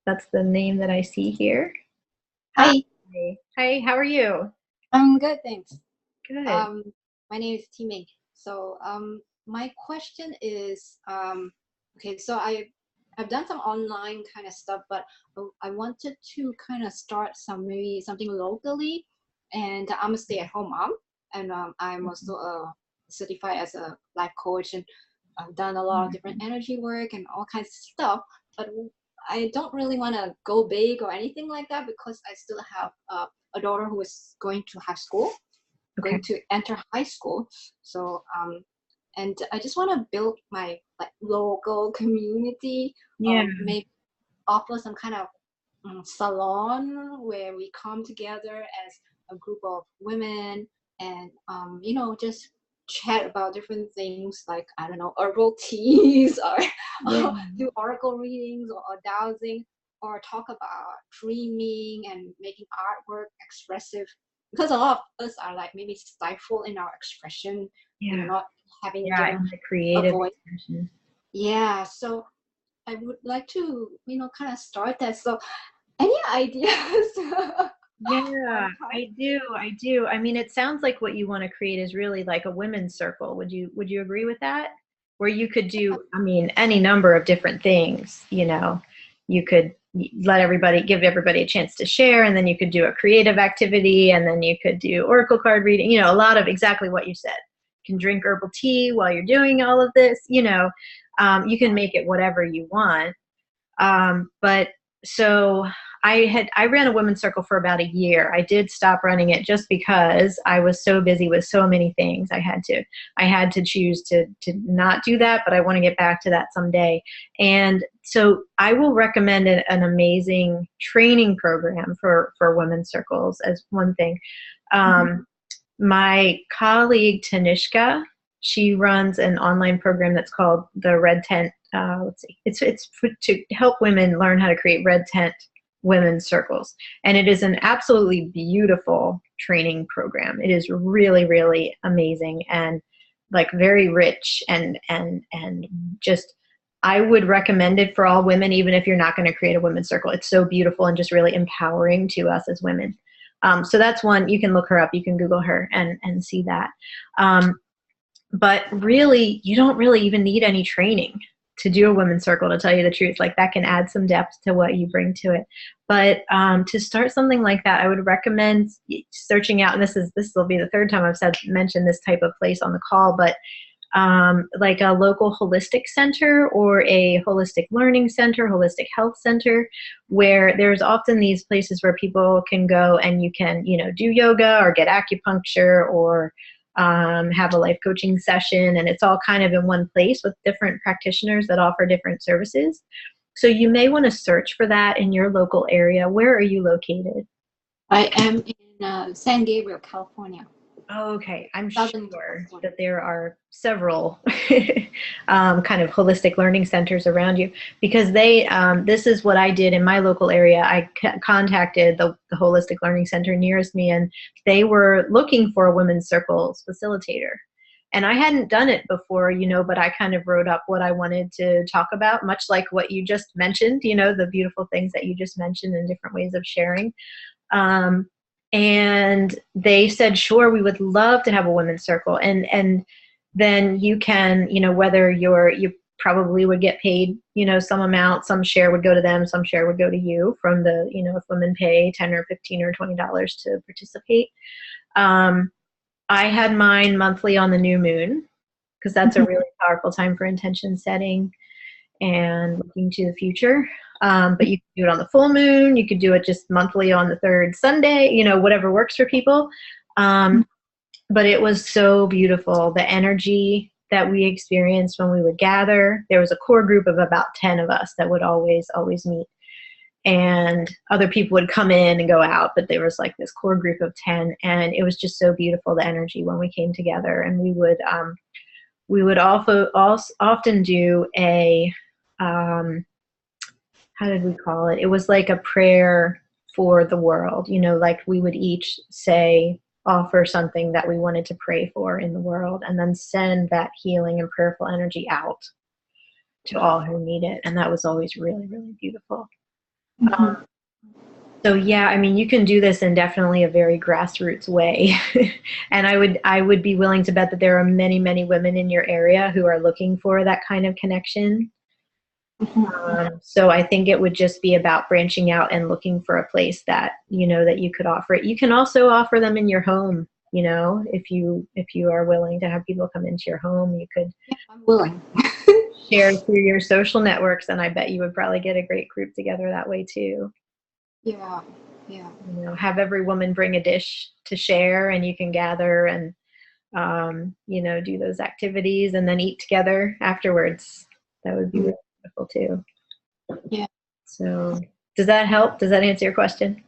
That's the name that I see here. Hi, Hi, how are you? I'm good, thanks. Good. My name is Timing. So, my question is, okay, so I've done some online kind of stuff, but I wanted to kind of start maybe something locally, and I'm a stay-at-home mom, and I'm also certified as a life coach, and I've done a lot of different energy work and all kinds of stuff, but I don't really want to go big or anything like that because I still have a daughter who is going to high school, Okay. going to enter high school. So and I just want to build my local community. Yeah. Maybe offer some kind of salon where we come together as a group of women and just chat about different things like, I don't know, herbal teas or Yeah. do oracle readings or dowsing, or talk about dreaming and making artwork expressive, because a lot of us are like maybe stifled in our expression, Yeah. not having Yeah. given And the a creative voice. expression. Yeah, so I would like to kind of start that. So any ideas? Yeah, I do. I mean, it sounds like what you want to create is really like a women's circle. Would you agree with that? Where you could do, I mean, any number of different things, You could give everybody a chance to share, and then you could do a creative activity, and then you could do oracle card reading, a lot of exactly what you said. You can drink herbal tea while you're doing all of this, you can make it whatever you want. But so I ran a women's circle for about a year. I did stop running it just because I was so busy with so many things. I had to choose to not do that, but I want to get back to that someday. And so I will recommend an amazing training program for women's circles as one thing. My colleague Tanishka, she runs an online program that's called the Red Tent. It's to help women learn how to create red tent women's circles, and it is an absolutely beautiful training program. It is really, really amazing and like very rich and just. I would recommend it for all women, even if you're not going to create a women's circle. It's so beautiful and just really empowering to us as women. So that's one. You can look her up. You can Google her and see that. But really, you don't really even need any training to do a women's circle, to tell you the truth. Like, that can add some depth to what you bring to it. But to start something like that, I would recommend searching out, and this will be the third time I've mentioned this type of place on the call, but like a local holistic center or a holistic learning center, holistic health center, where there's often these places where people can go and you can, do yoga or get acupuncture or have a life coaching session, and it's all kind of in one place with different practitioners that offer different services. So you may want to search for that in your local area. Where are you located? I am in San Gabriel, California. Oh, okay. I'm Southern sure California. that there are several kind of holistic learning centers around you, because this is what I did in my local area. I contacted the holistic learning center nearest me, and they were looking for a women's circles facilitator. And I hadn't done it before, but I kind of wrote up what I wanted to talk about, much like what you just mentioned, the beautiful things that you just mentioned and different ways of sharing. And they said, sure, we would love to have a women's circle. And then you can, whether you probably would get paid, some amount, some share would go to them, some share would go to you from the, if women pay 10 or 15 or $20 to participate. I had mine monthly on the new moon, because that's a really powerful time for intention setting and looking to the future. But you can do it on the full moon. You could do it just monthly on the third Sunday, whatever works for people. But it was so beautiful. The energy that we experienced when we would gather. There was a core group of about 10 of us that would always meet. And other people would come in and go out, but there was like this core group of 10, and it was just so beautiful, the energy when we came together. And we would also often do a, how did we call it? It was like a prayer for the world, you know, like we would each offer something that we wanted to pray for in the world, and then send that healing and prayerful energy out to all who need it. And that was always really, really beautiful. So yeah, I mean, you can do this in definitely a very grassroots way. And I would be willing to bet that there are many, many women in your area who are looking for that kind of connection. So I think it would just be about branching out and looking for a place that, you know, that you could offer it. You can also offer them in your home, you know, if you are willing to have people come into your home, you could. Yeah, I'm willing. Share through your social networks, and I bet you would probably get a great group together that way too. Yeah. Yeah. You know, have every woman bring a dish to share, and you can gather and, you know, do those activities and then eat together afterwards. That would be really beautiful too. Yeah. So does that help? Does that answer your question?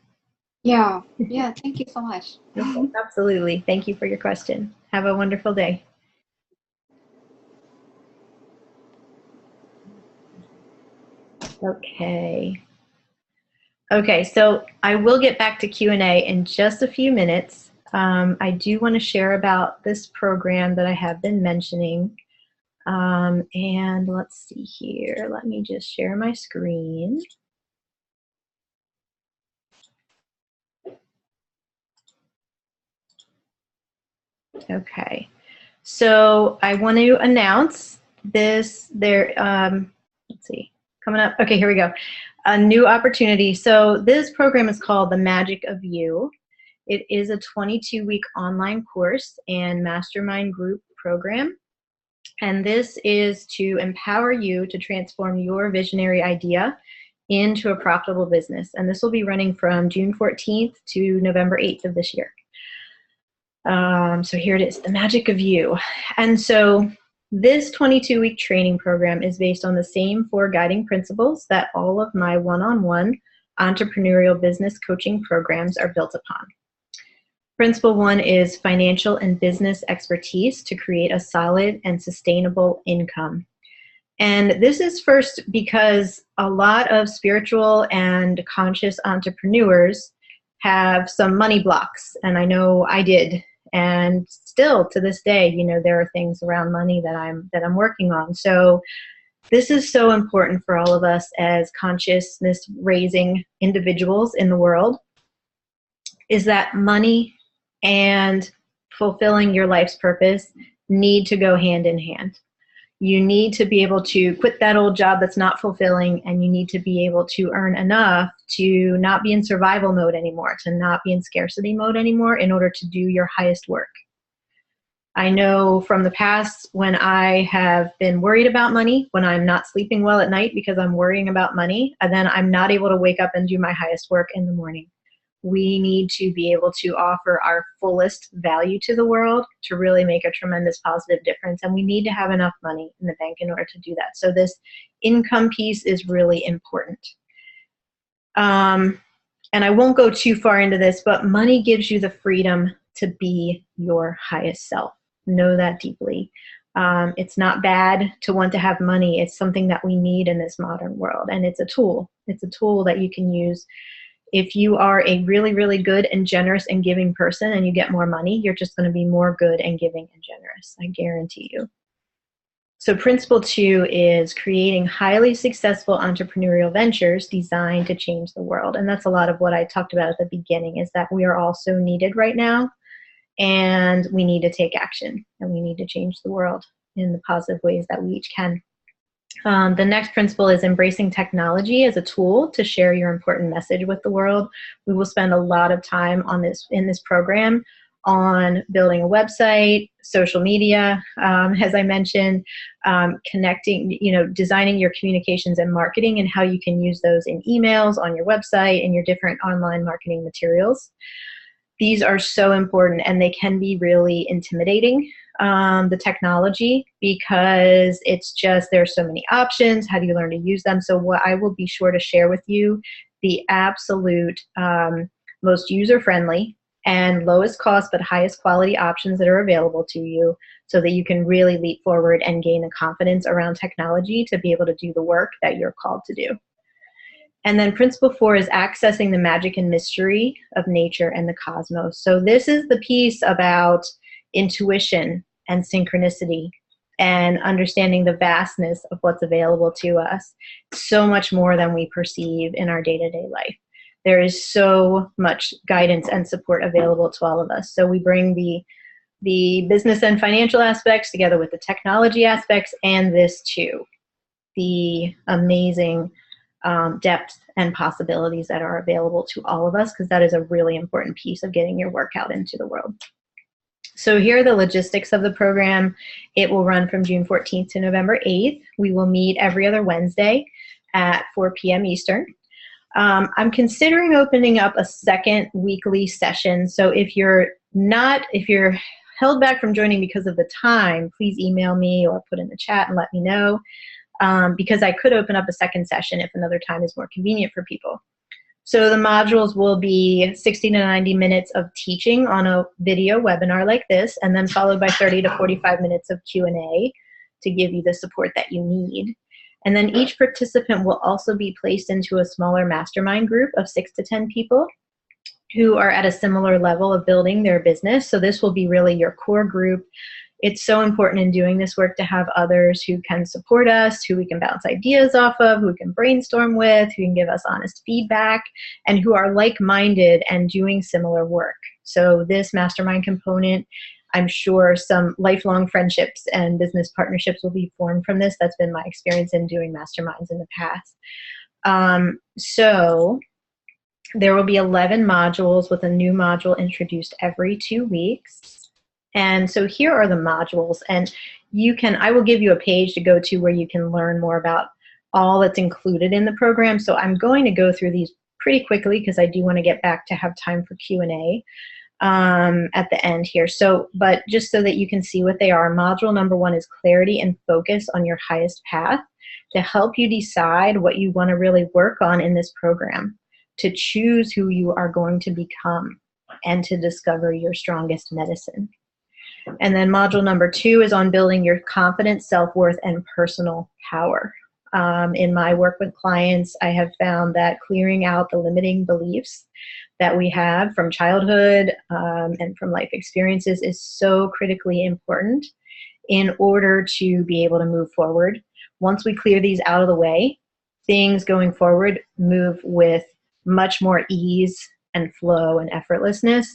Yeah. Yeah. Thank you so much. Absolutely. Thank you for your question. Have a wonderful day. Okay, so I will get back to Q&A in just a few minutes. I do want to share about this program that I have been mentioning. And let's see here. Let me just share my screen. Okay, so I want to announce this. Let's see, coming up. Okay, here we go. A new opportunity. So this program is called The Magic of You. It is a 22-week online course and mastermind group program. And this is to empower you to transform your visionary idea into a profitable business. And this will be running from June 14th to November 8th of this year. So here it is, The Magic of You. And so this 22-week training program is based on the same 4 guiding principles that all of my one-on-one entrepreneurial business coaching programs are built upon. Principle 1 is financial and business expertise to create a solid and sustainable income. And this is first because a lot of spiritual and conscious entrepreneurs have some money blocks, and I know I did. And still to this day, you know, there are things around money that I'm working on. So this is so important for all of us as consciousness raising individuals in the world, is that money and fulfilling your life's purpose need to go hand in hand. You need to be able to quit that old job that's not fulfilling, and you need to be able to earn enough to not be in survival mode anymore, to not be in scarcity mode anymore in order to do your highest work. I know from the past when I have been worried about money, when I'm not sleeping well at night because I'm worrying about money, and then I'm not able to wake up and do my highest work in the morning. We need to be able to offer our fullest value to the world to really make a tremendous positive difference. And we need to have enough money in the bank in order to do that. So this income piece is really important. And I won't go too far into this, but money gives you the freedom to be your highest self. Know that deeply. It's not bad to want to have money. It's something that we need in this modern world. And it's a tool. It's a tool that you can use. If you are a really, really good and generous and giving person and you get more money, you're just going to be more good and giving and generous. I guarantee you. So principle 2 is creating highly successful entrepreneurial ventures designed to change the world. And that's a lot of what I talked about at the beginning, is that we are all so needed right now, and we need to take action, and we need to change the world in the positive ways that we each can. The next principle is embracing technology as a tool to share your important message with the world. We will spend a lot of time on this in this program on building a website, social media, as I mentioned, connecting, designing your communications and marketing and how you can use those in emails, on your website, and your different online marketing materials. These are so important, and they can be really intimidating, the technology, because it's just, there's so many options. How do you learn to use them? So what I will be sure to share with you, the absolute most user-friendly and lowest cost but highest quality options that are available to you, so that you can really leap forward and gain the confidence around technology to be able to do the work that you're called to do. And then principle 4 is accessing the magic and mystery of nature and the cosmos. So this is the piece about intuition and synchronicity and understanding the vastness of what's available to us, so much more than we perceive in our day-to-day life. There is so much guidance and support available to all of us. So we bring the business and financial aspects together with the technology aspects, and this too, the amazing depth and possibilities that are available to all of us, because that is a really important piece of getting your work out into the world. So here are the logistics of the program. It will run from June 14th to November 8th. We will meet every other Wednesday at 4 p.m. Eastern. I'm considering opening up a second weekly session. So if you're held back from joining because of the time, please email me or put in the chat and let me know. Because I could open up a second session if another time is more convenient for people. So the modules will be 60 to 90 minutes of teaching on a video webinar like this, and then followed by 30 to 45 minutes of Q&A to give you the support that you need. And then each participant will also be placed into a smaller mastermind group of 6 to 10 people who are at a similar level of building their business. So this will be really your core group. It's so important in doing this work to have others who can support us, who we can bounce ideas off of, who we can brainstorm with, who can give us honest feedback, and who are like-minded and doing similar work. So this mastermind component, I'm sure some lifelong friendships and business partnerships will be formed from this. That's been my experience in doing masterminds in the past. So there will be 11 modules with a new module introduced every 2 weeks. And so here are the modules, and I will give you a page to go to where you can learn more about all that's included in the program. So I'm going to go through these pretty quickly because I do want to get back to have time for Q&A at the end here. But just so that you can see what they are, module number 1 is clarity and focus on your highest path, to help you decide what you want to really work on in this program, to choose who you are going to become, and to discover your strongest medicine. And then module number 2 is on building your confidence, self-worth, and personal power. In my work with clients, I have found that clearing out the limiting beliefs that we have from childhood and from life experiences is so critically important in order to be able to move forward. Once we clear these out of the way, things going forward move with much more ease and flow and effortlessness,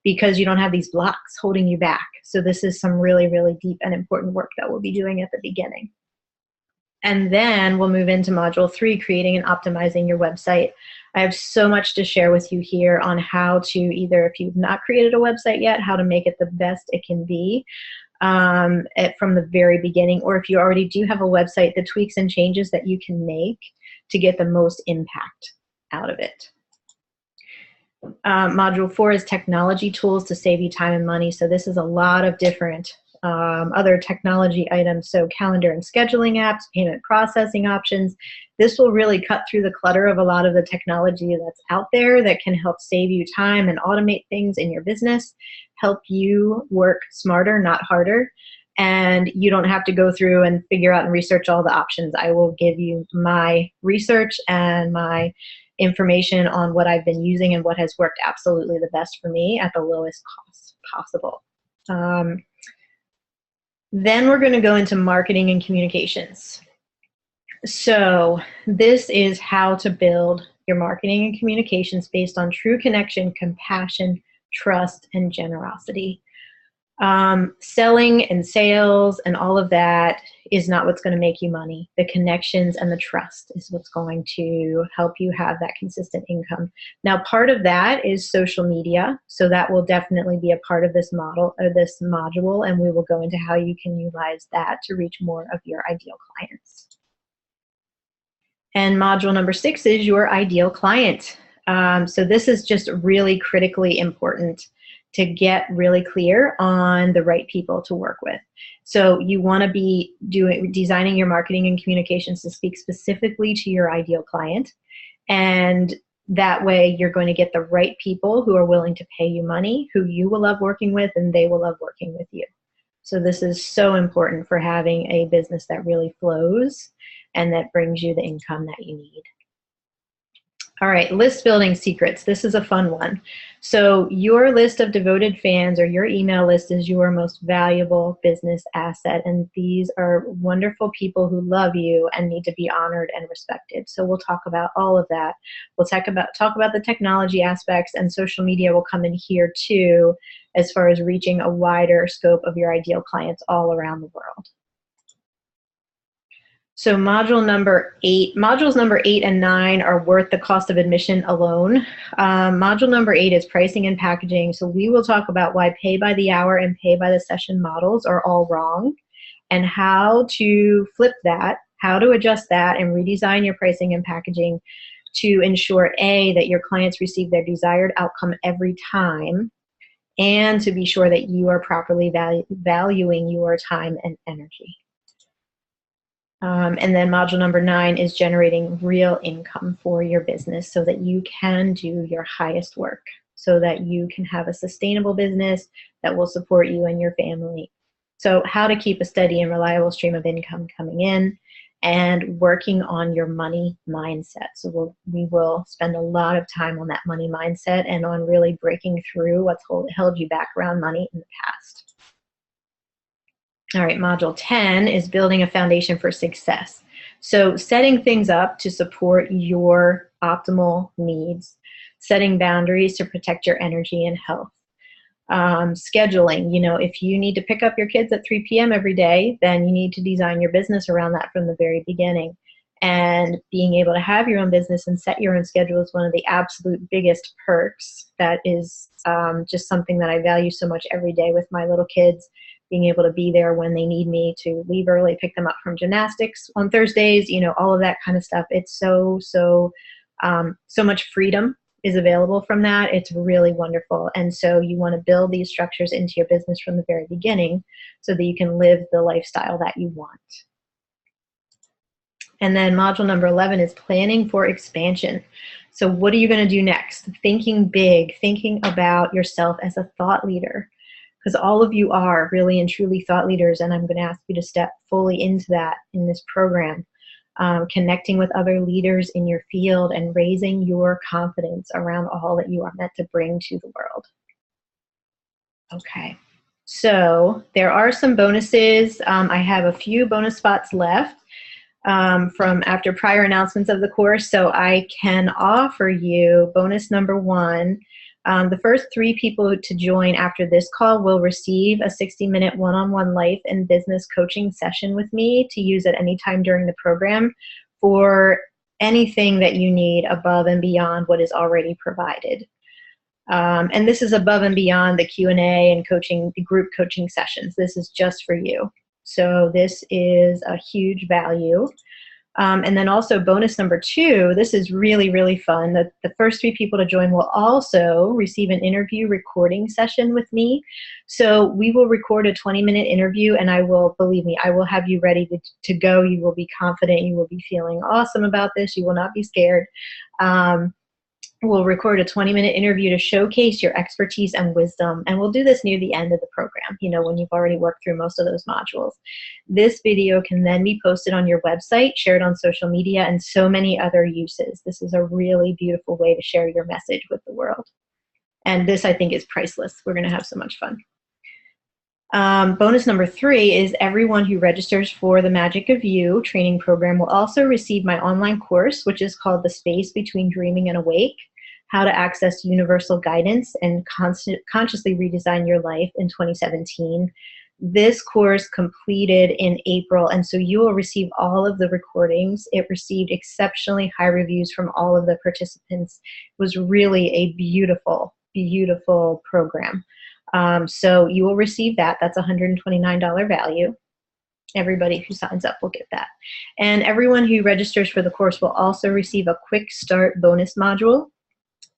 because you don't have these blocks holding you back. So this is some really, really deep and important work that we'll be doing at the beginning. And then we'll move into module 3, creating and optimizing your website. I have so much to share with you here on how to, either if you've not created a website yet, how to make it the best it can be from the very beginning, or if you already do have a website, the tweaks and changes that you can make to get the most impact out of it. Module 4 is technology tools to save you time and money. So this is a lot of different other technology items. So calendar and scheduling apps, payment processing options. This will really cut through the clutter of a lot of the technology that's out there that can help save you time and automate things in your business, help you work smarter, not harder. And you don't have to go through and figure out and research all the options. I will give you my research and my information on what I've been using and what has worked absolutely the best for me at the lowest cost possible. Then we're going to go into marketing and communications. So this is how to build your marketing and communications based on true connection, compassion, trust, and generosity. Selling and sales and all of that is not what's going to make you money. The connections and the trust is what's going to help you have that consistent income. Now, part of that is social media. So that will definitely be a part of this model or this module, and we will go into how you can utilize that to reach more of your ideal clients. And module number 6 is your ideal client. So this is just really critically important to get really clear on the right people to work with. So you want to be designing your marketing and communications to speak specifically to your ideal client. And that way you're going to get the right people who are willing to pay you money, who you will love working with, and they will love working with you. So this is so important for having a business that really flows and that brings you the income that you need. All right, list building secrets. This is a fun one. So your list of devoted fans or your email list is your most valuable business asset. And these are wonderful people who love you and need to be honored and respected. So we'll talk about all of that. We'll talk about the technology aspects, and social media will come in here too, as far as reaching a wider scope of your ideal clients all around the world. So modules number 8 and 9 are worth the cost of admission alone. Module number 8 is pricing and packaging. So we will talk about why pay by the hour and pay by the session models are all wrong, and how to flip that, how to adjust that and redesign your pricing and packaging to ensure A, that your clients receive their desired outcome every time, and to be sure that you are properly valuing your time and energy. And then module number 9 is generating real income for your business so that you can do your highest work, so that you can have a sustainable business that will support you and your family. So how to keep a steady and reliable stream of income coming in, and working on your money mindset. So we will spend a lot of time on that money mindset and on really breaking through what's held you back around money in the past. All right, module 10 is building a foundation for success. So setting things up to support your optimal needs, setting boundaries to protect your energy and health. Scheduling, if you need to pick up your kids at 3 p.m. every day, then you need to design your business around that from the very beginning. And being able to have your own business and set your own schedule is one of the absolute biggest perks. That is just something that I value so much every day with my little kids. Being able to be there when they need me, to leave early, pick them up from gymnastics on Thursdays, all of that kind of stuff. It's so much freedom is available from that. It's really wonderful. And so you want to build these structures into your business from the very beginning so that you can live the lifestyle that you want. And then module number 11 is planning for expansion. So what are you going to do next? Thinking big, thinking about yourself as a thought leader, because all of you are really and truly thought leaders, and I'm going to ask you to step fully into that in this program. Connecting with other leaders in your field and raising your confidence around all that you are meant to bring to the world. Okay, so there are some bonuses. I have a few bonus spots left from after prior announcements of the course, so I can offer you bonus number 1. The first 3 people to join after this call will receive a 60-minute one-on-one life and business coaching session with me to use at any time during the program for anything that you need above and beyond what is already provided. And this is above and beyond the Q&A and coaching, the group coaching sessions. This is just for you. So this is a huge value. And then also bonus number 2, this is really, really fun. The first 3 people to join will also receive an interview recording session with me. So we will record a 20-minute interview, and believe me, I will have you ready to go. You will be confident. You will be feeling awesome about this. You will not be scared. We'll record a 20-minute interview to showcase your expertise and wisdom, and we'll do this near the end of the program, when you've already worked through most of those modules. This video can then be posted on your website, shared on social media, and so many other uses. This is a really beautiful way to share your message with the world. And this, I think, is priceless. We're going to have so much fun. Bonus number 3 is everyone who registers for the Magic of You training program will also receive my online course, which is called The Space Between Dreaming and Awake: How to Access Universal Guidance and Consciously Redesign Your Life in 2017. This course completed in April, and so you will receive all of the recordings. It received exceptionally high reviews from all of the participants. It was really a beautiful, beautiful program. So you will receive that. That's a $129 value. Everybody who signs up will get that. And everyone who registers for the course will also receive a quick start bonus module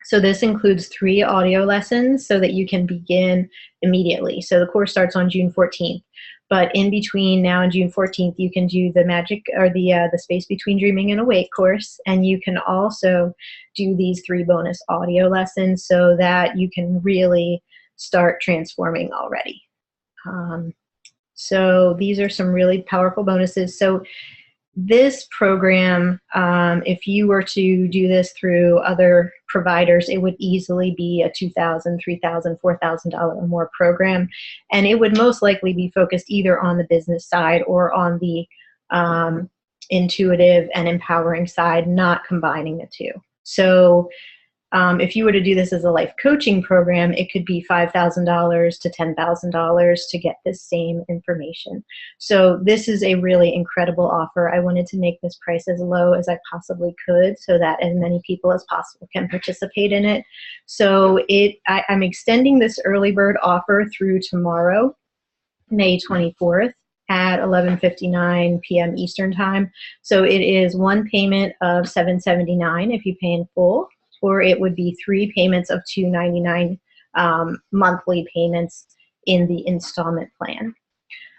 So this includes 3 audio lessons so that you can begin immediately. So the course starts on June 14th, but in between now and June 14th, you can do the magic or the space between dreaming and awake course, and you can also do these 3 bonus audio lessons so that you can really start transforming already. So these are some really powerful bonuses. So this program, if you were to do this through other providers, it would easily be a $2,000, $3,000, $4,000 or more program, and it would most likely be focused either on the business side or on the intuitive and empowering side, not combining the two. So if you were to do this as a life coaching program, it could be $5,000 to $10,000 to get this same information. So this is a really incredible offer. I wanted to make this price as low as I possibly could so that as many people as possible can participate in it. So I'm extending this early bird offer through tomorrow, May 24th at 11:59 p.m. Eastern Time. So it is one payment of $779 if you pay in full, or it would be 3 payments of $299 monthly payments in the installment plan.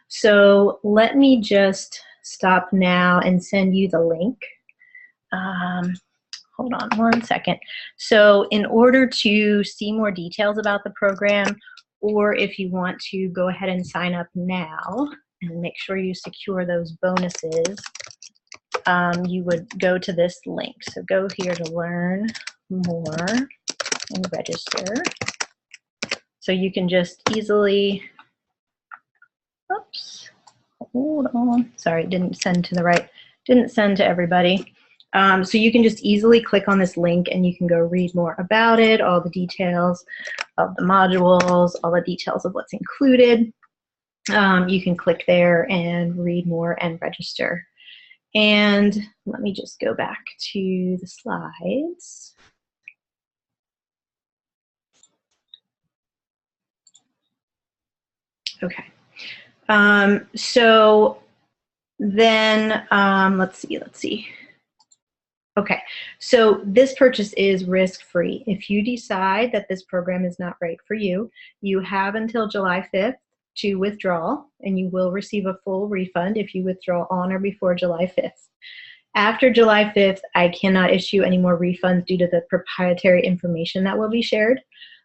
So let me just stop now and send you the link. Hold on one second. So in order to see more details about the program, or if you want to go ahead and sign up now and make sure you secure those bonuses, you would go to this link. So go here to learn more and register. So you can just easily, oops, hold on. Sorry, didn't send to everybody. So you can just easily click on this link and you can go read more about it, all the details of the modules, all the details of what's included. You can click there and read more and register. And let me just go back to the slides. Okay. So then let's see. Okay, so this purchase is risk-free. If you decide that this program is not right for you, you have until July 5th to withdraw, and you will receive a full refund if you withdraw on or before July 5th. After July 5th, I cannot issue any more refunds due to the proprietary information that will be shared,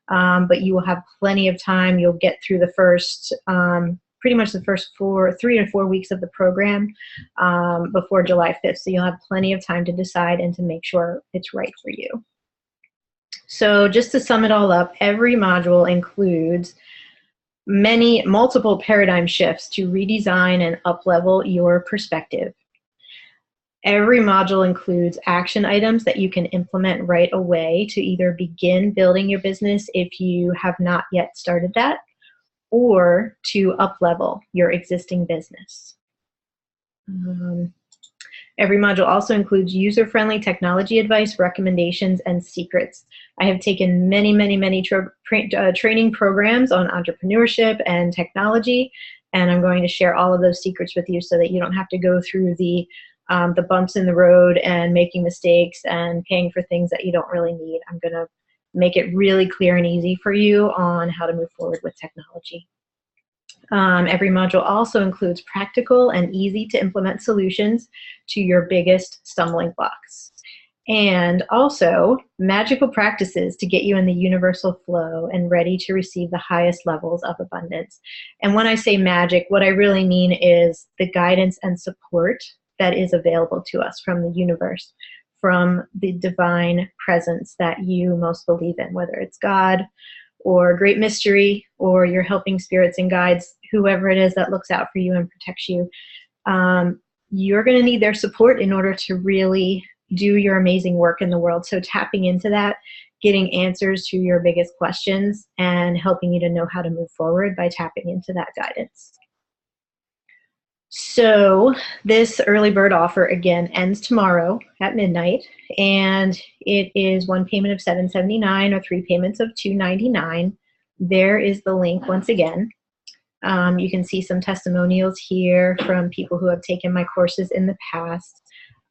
but you will have plenty of time. You'll get through the first pretty much the first 3 to 4 weeks of the program before July 5th. So you'll have plenty of time to decide and to make sure it's right for you. So just to sum it all up, every module includes multiple paradigm shifts to redesign and up-level your perspective. Every module includes action items that you can implement right away to either begin building your business if you have not yet started that, or to up-level your existing business. Every module also includes user-friendly technology advice, recommendations, and secrets. I have taken many training programs on entrepreneurship and technology, and I'm going to share all of those secrets with you so that you don't have to go through the bumps in the road and making mistakes and paying for things that you don't really need. I'm going to make it really clear and easy for you on how to move forward with technology. Every module also includes practical and easy to implement solutions to your biggest stumbling blocks. And also magical practices to get you in the universal flow and ready to receive the highest levels of abundance. And when I say magic, what I really mean is the guidance and support that is available to us from the universe, from the divine presence that you most believe in, whether it's God or great mystery or your helping spirits and guides, whoever it is that looks out for you and protects you. You're going to need their support in order to really do your amazing work in the world. So tapping into that, getting answers to your biggest questions, and helping you to know how to move forward by tapping into that guidance. So this early bird offer, again, ends tomorrow at midnight, and it is one payment of $779 or 3 payments of $299. There is the link once again. You can see some testimonials here from people who have taken my courses in the past.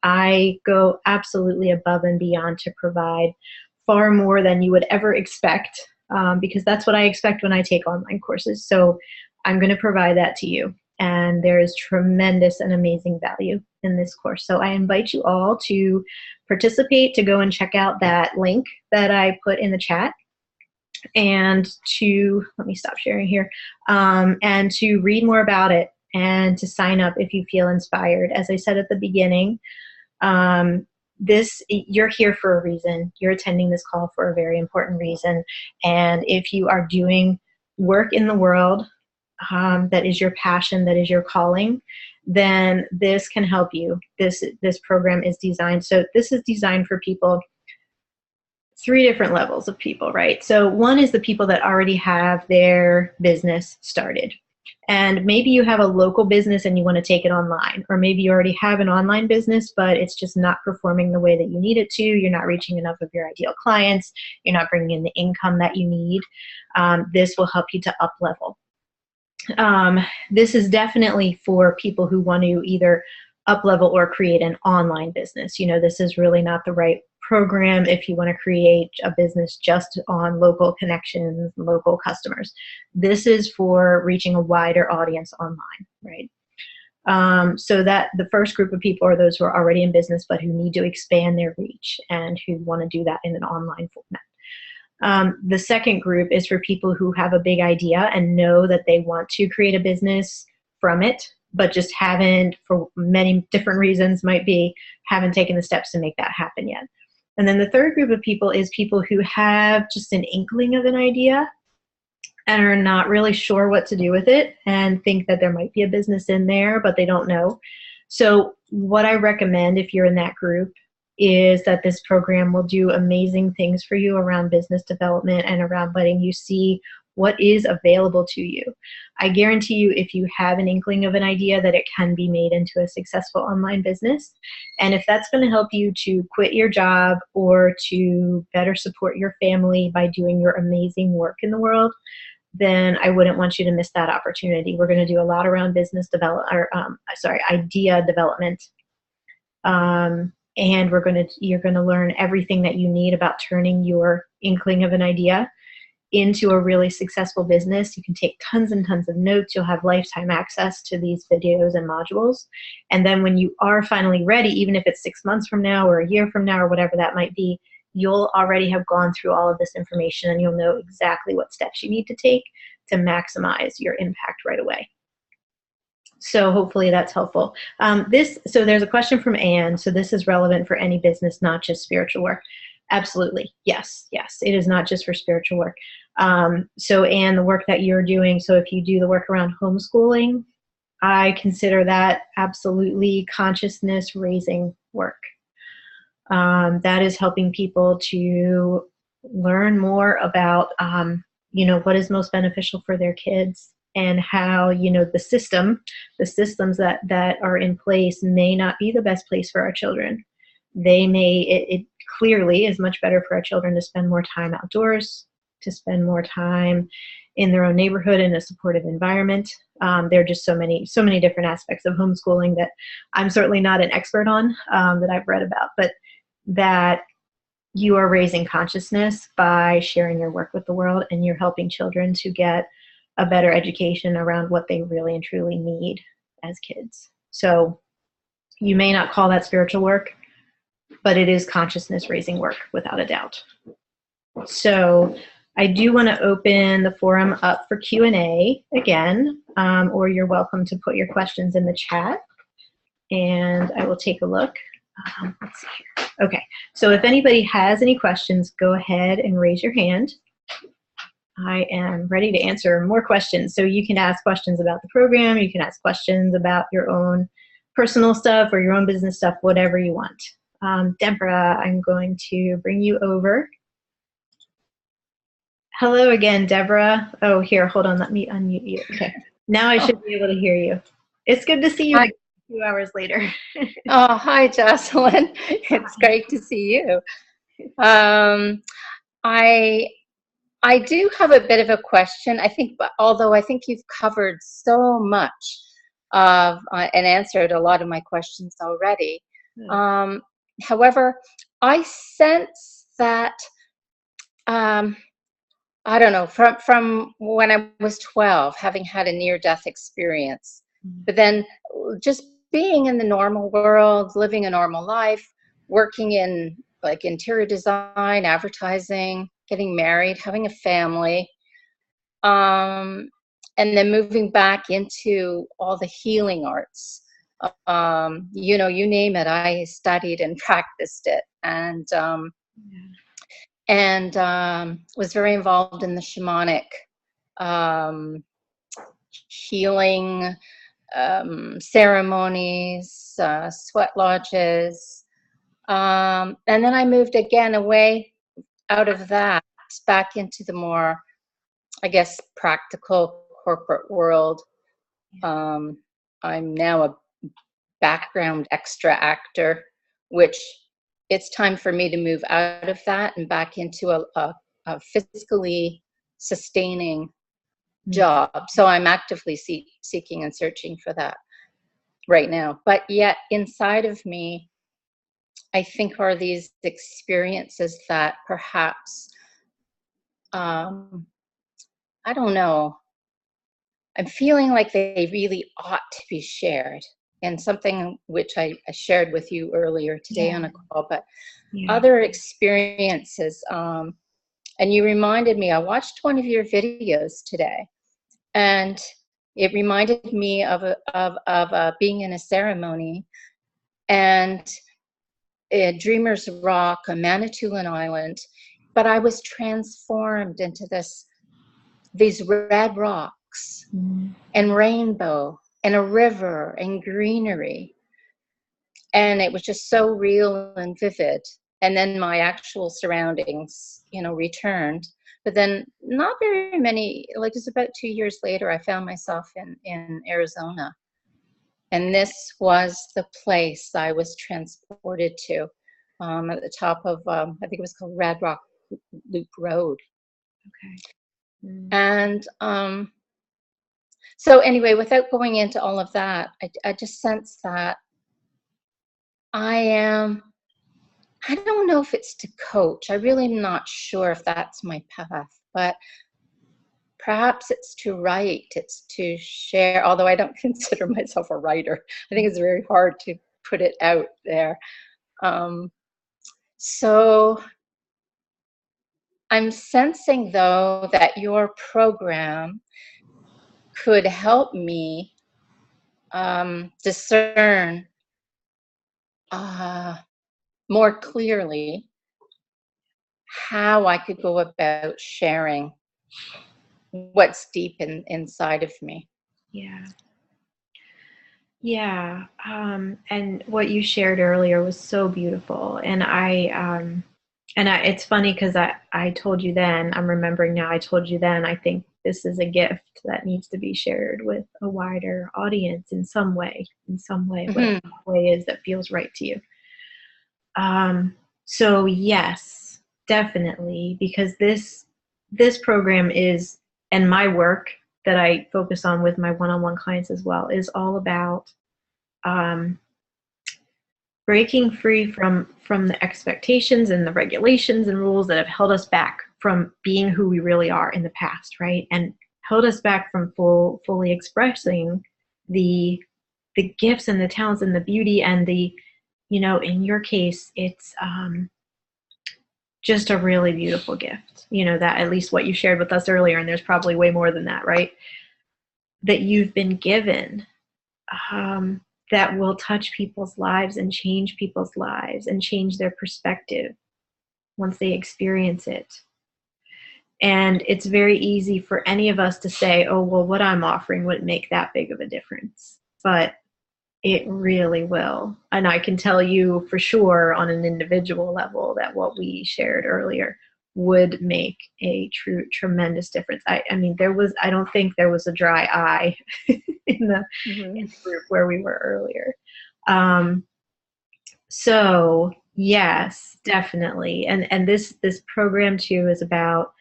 I go absolutely above and beyond to provide far more than you would ever expect, because that's what I expect when I take online courses. So I'm going to provide that to you. And there is tremendous and amazing value in this course. So I invite you all to participate, to go and check out that link that I put in the chat, and to, let me stop sharing here, and to read more about it and to sign up if you feel inspired. As I said at the beginning, you're here for a reason. You're attending this call for a very important reason. And if you are doing work in the world that is your passion, that is your calling, then this can help you. This program is designed. So this is designed for people, 3 different levels of people, right? So one is the people that already have their business started. And maybe you have a local business and you want to take it online, or maybe you already have an online business, but it's just not performing the way that you need it to. You're not reaching enough of your ideal clients. You're not bringing in the income that you need. This will help you to up level. This is definitely for people who want to either up level or create an online business. This is really not the right program if you want to create a business just on local connections, local customers. This is for reaching a wider audience online, right? So that the first group of people are those who are already in business but who need to expand their reach and who want to do that in an online format. The second group is for people who have a big idea and know that they want to create a business from it, but just haven't, for many different reasons, haven't taken the steps to make that happen yet. And then the third group of people is people who have just an inkling of an idea and are not really sure what to do with it and think that there might be a business in there, but they don't know. So what I recommend if you're in that group is that this program will do amazing things for you around business development and around letting you see what is available to you. I guarantee you, if you have an inkling of an idea, that it can be made into a successful online business. And if that's going to help you to quit your job or to better support your family by doing your amazing work in the world, then I wouldn't want you to miss that opportunity. We're going to do a lot around idea development. And you're going to learn everything that you need about turning your inkling of an idea into a really successful business. You can take tons and tons of notes. You'll have lifetime access to these videos and modules. And then when you are finally ready, even if it's 6 months from now or a year from now or whatever that might be, you'll already have gone through all of this information and you'll know exactly what steps you need to take to maximize your impact right away. So hopefully that's helpful. So there's a question from Anne. So this is relevant for any business, not just spiritual work. Absolutely. Yes. It is not just for spiritual work. So Anne, the work that you're doing, so if you do the work around homeschooling, I consider that absolutely consciousness raising work. That is helping people to learn more about, what is most beneficial for their kids and how, the systems that are in place may not be the best place for our children. It clearly is much better for our children to spend more time outdoors, to spend more time in their own neighborhood in a supportive environment. There are just so many different aspects of homeschooling that I'm certainly not an expert on, that I've read about, but that you are raising consciousness by sharing your work with the world, and you're helping children to get a better education around what they really and truly need as kids. So you may not call that spiritual work, but it is consciousness raising work without a doubt. So I do want to open the forum up for Q&A again, or you're welcome to put your questions in the chat and I will take a look. Let's see here. Okay, so if anybody has any questions, go ahead and raise your hand. I am ready to answer more questions. So you can ask questions about the program, you can ask questions about your own personal stuff or your own business stuff, whatever you want. Deborah, I'm going to bring you over. Hello again, Deborah. Oh, here, hold on, let me unmute you. Okay, now I should be able to hear you. It's good to see you a few hours later. Oh, hi, Jocelyn. It's great to see you. I do have a bit of a question. Although I think you've covered so much of and answered a lot of my questions already. However, I sense that I don't know, from when I was 12, having had a near-death experience, but then just being in the normal world, living a normal life, working in like interior design, advertising, getting married, having a family, and then moving back into all the healing arts. You name it, I studied and practiced it, and was very involved in the shamanic um, healing ceremonies, sweat lodges. And then I moved again away out of that back into the more, I guess, practical corporate world. I'm now a background extra actor, which it's time for me to move out of that and back into a fiscally sustaining job. So I'm actively seeking and searching for that right now. But yet inside of me, I think are these experiences that perhaps, I don't know, I'm feeling like they really ought to be shared. And something which I shared with you earlier today on a call, but other experiences. And you reminded me, I watched one of your videos today, and it reminded me of being in a ceremony and Dreamer's Rock, Manitoulin Island, but I was transformed into these red rocks and rainbow and a river and greenery. And it was just so real and vivid. And then my actual surroundings, returned. But then not very many, like it was about 2 years later, I found myself in Arizona. And this was the place I was transported to at the top of, I think it was called Red Rock Loop Road. Okay. And so anyway, without going into all of that, I just sense that I don't know if it's to coach. I really am not sure if that's my path, but perhaps it's to write, it's to share, although I don't consider myself a writer. I think it's very hard to put it out there. So I'm sensing, though, that your program could help me discern more clearly how I could go about sharing what's deep inside of me. Yeah. And what you shared earlier was so beautiful. And it's funny because I told you then, I'm remembering now, I told you then, I think this is a gift that needs to be shared with a wider audience in some way, whatever the way is that feels right to you. So yes, definitely, because this program is, and my work that I focus on with my one-on-one clients as well, is all about breaking free from the expectations and the regulations and rules that have held us back from being who we really are in the past, right? And held us back from fully expressing the gifts and the talents and the beauty and the, in your case, it's just a really beautiful gift, that at least what you shared with us earlier, and there's probably way more than that, right? That you've been given, that will touch people's lives and change people's lives and change their perspective once they experience it. And it's very easy for any of us to say, oh, well, what I'm offering wouldn't make that big of a difference. But it really will. And I can tell you for sure on an individual level that what we shared earlier would make a tremendous difference. I mean, I don't think there was a dry eye in the group where we were earlier. So yes, definitely. And this program too is about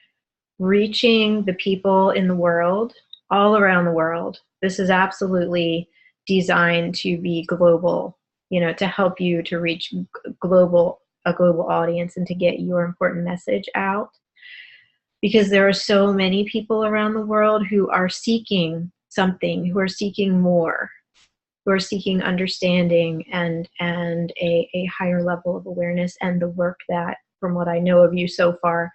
reaching the people in the world, all around the world. This is absolutely designed to be global, to help you to reach a global audience and to get your important message out. because there are so many people around the world who are seeking something, who are seeking more, who are seeking understanding and a higher level of awareness. And the work that, from what I know of you so far,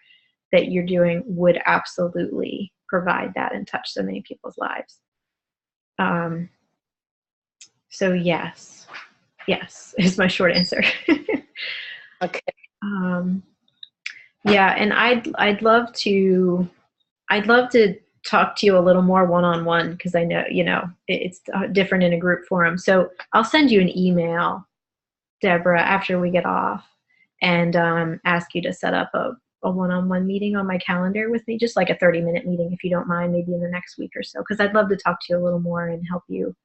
that you're doing would absolutely provide that and touch so many people's lives. So yes is my short answer. Okay. Yeah, and I'd love to talk to you a little more one-on-one, because I know, it's different in a group forum. So I'll send you an email, Deborah, after we get off, and ask you to set up a one-on-one meeting on my calendar with me, just like a 30-minute meeting, if you don't mind, maybe in the next week or so, because I'd love to talk to you a little more and help you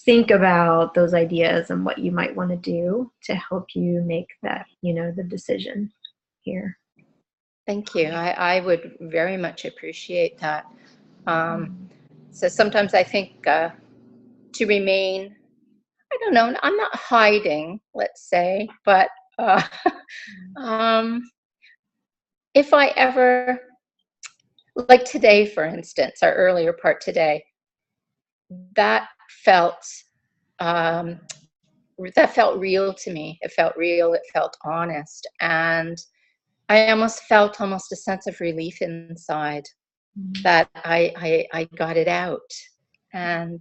think about those ideas and what you might want to do to help you make that, the decision here. Thank you. I would very much appreciate that. So sometimes I think to remain, I don't know, I'm not hiding, let's say, but if I ever, like today, for instance, our earlier part today, that felt real to me. It felt real. It felt honest, and I almost felt a sense of relief inside that I got it out, and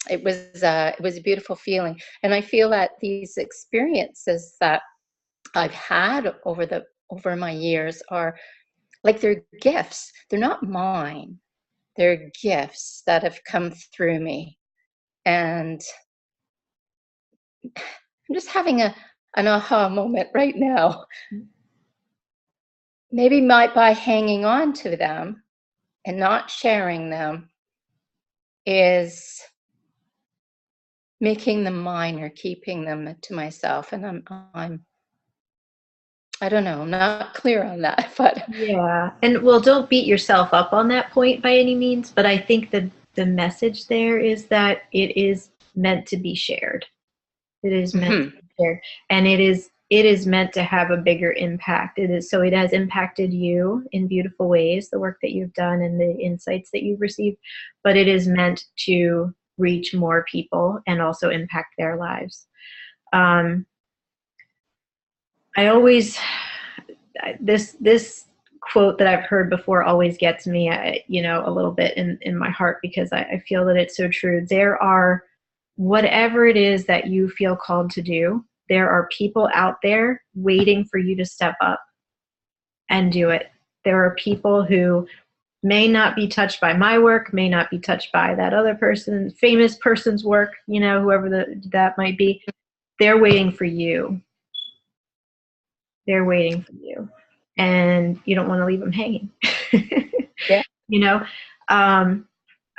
it was a beautiful feeling. And I feel that these experiences that I've had over my years are like, they're gifts. They're not mine. They're gifts that have come through me, and I'm just having an aha moment right now. Maybe by hanging on to them and not sharing them is making them mine or keeping them to myself. And I don't know, I'm not clear on that, but Yeah. And well, don't beat yourself up on that point by any means, but I think that the message there is that it is meant to be shared. It is meant to be shared. And it is meant to have a bigger impact. So it has impacted you in beautiful ways, the work that you've done and the insights that you've received, but it is meant to reach more people and also impact their lives. This quote that I've heard before always gets me, a little bit in my heart, because I feel that it's so true. There are, whatever it is that you feel called to do, there are people out there waiting for you to step up and do it. There are people who may not be touched by my work, may not be touched by that other person, famous person's work, whoever that might be. They're waiting for you. They're waiting for you, and you don't want to leave them hanging. yeah.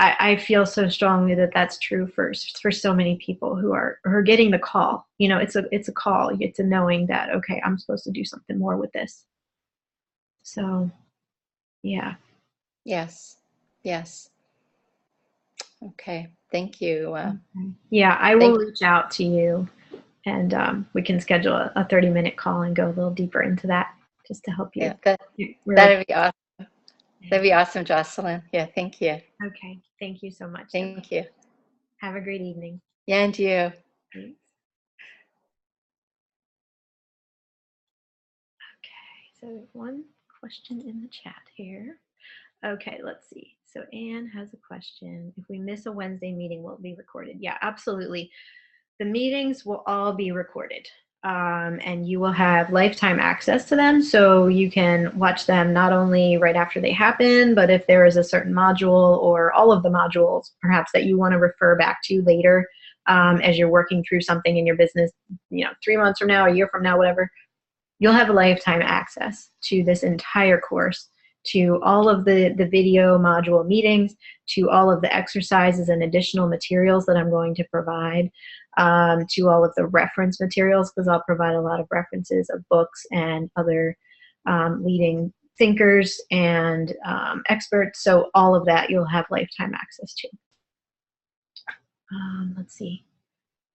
I feel so strongly that that's true for so many people who are getting the call. It's a call. It's a knowing that, okay, I'm supposed to do something more with this. So, yeah. Yes. Okay. Thank you. Yeah, I will reach out to you, and we can schedule a 30-minute call and go a little deeper into that, just to help you. Yeah, really. that'd be awesome. That'd be awesome, Jocelyn. Yeah, thank you. Okay, thank you so much. Thank you. Have a great evening. Yeah, and you. Thanks. Okay, so one question in the chat here. Okay, let's see. So Anne has a question. If we miss a Wednesday meeting, will it be recorded? Yeah, absolutely. The meetings will all be recorded, and you will have lifetime access to them. So you can watch them not only right after they happen, but if there is a certain module or all of the modules perhaps that you want to refer back to later, as you're working through something in your business, 3 months from now, a year from now, whatever, you'll have lifetime access to this entire course, to all of the video module meetings, to all of the exercises and additional materials that I'm going to provide, to all of the reference materials, because I'll provide a lot of references of books and other leading thinkers and experts. So all of that you'll have lifetime access to. Let's see.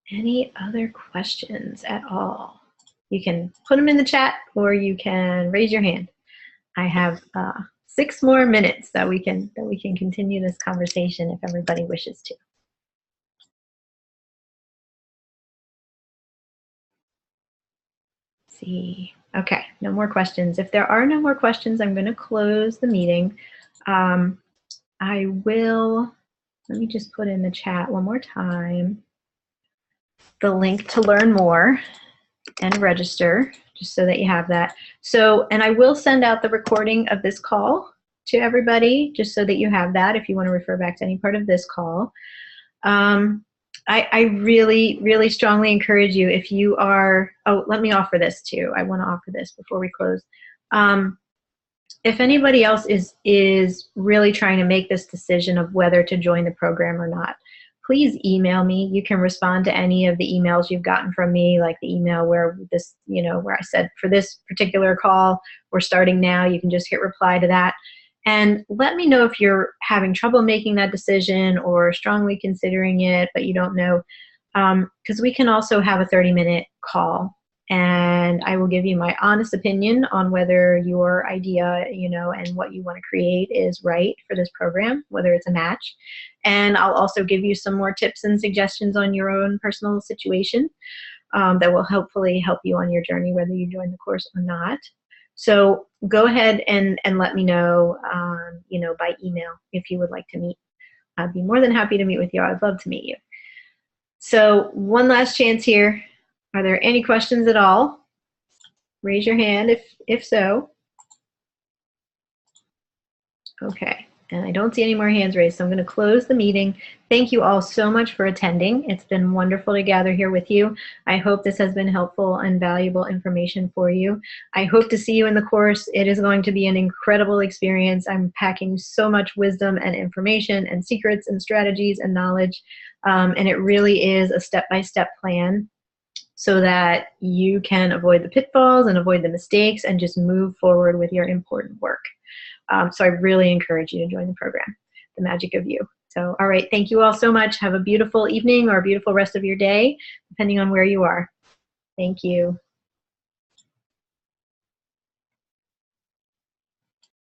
Any other questions at all? You can put them in the chat, or you can raise your hand. I have 6 more minutes that we can continue this conversation if everybody wishes to. Let's see. Okay, no more questions. If there are no more questions, I'm going to close the meeting. I will, let me just put in the chat one more time the link to learn more and register, just so that you have that. So, and I will send out the recording of this call to everybody, just so that you have that if you want to refer back to any part of this call. I really, really strongly encourage you, if you are, oh, let me offer this too. I want to offer this before we close. If anybody else is really trying to make this decision of whether to join the program or not, please email me. You can respond to any of the emails you've gotten from me, like the email where this, where I said for this particular call, we're starting now. You can just hit reply to that. And let me know if you're having trouble making that decision or strongly considering it, but you don't know. Because we can also have a 30-minute call, and I will give you my honest opinion on whether your idea, and what you want to create is right for this program, whether it's a match. And I'll also give you some more tips and suggestions on your own personal situation that will hopefully help you on your journey, whether you join the course or not. So go ahead and let me know, by email if you would like to meet. I'd be more than happy to meet with you. I'd love to meet you. So one last chance here. Are there any questions at all? Raise your hand if so. Okay. And I don't see any more hands raised, so I'm going to close the meeting. Thank you all so much for attending. It's been wonderful to gather here with you. I hope this has been helpful and valuable information for you. I hope to see you in the course. It is going to be an incredible experience. I'm packing so much wisdom and information and secrets and strategies and knowledge, and it really is a step-by-step plan so that you can avoid the pitfalls and avoid the mistakes and just move forward with your important work. So I really encourage you to join the program, The Magic of You. So, all right, thank you all so much. Have a beautiful evening or a beautiful rest of your day, depending on where you are. Thank you.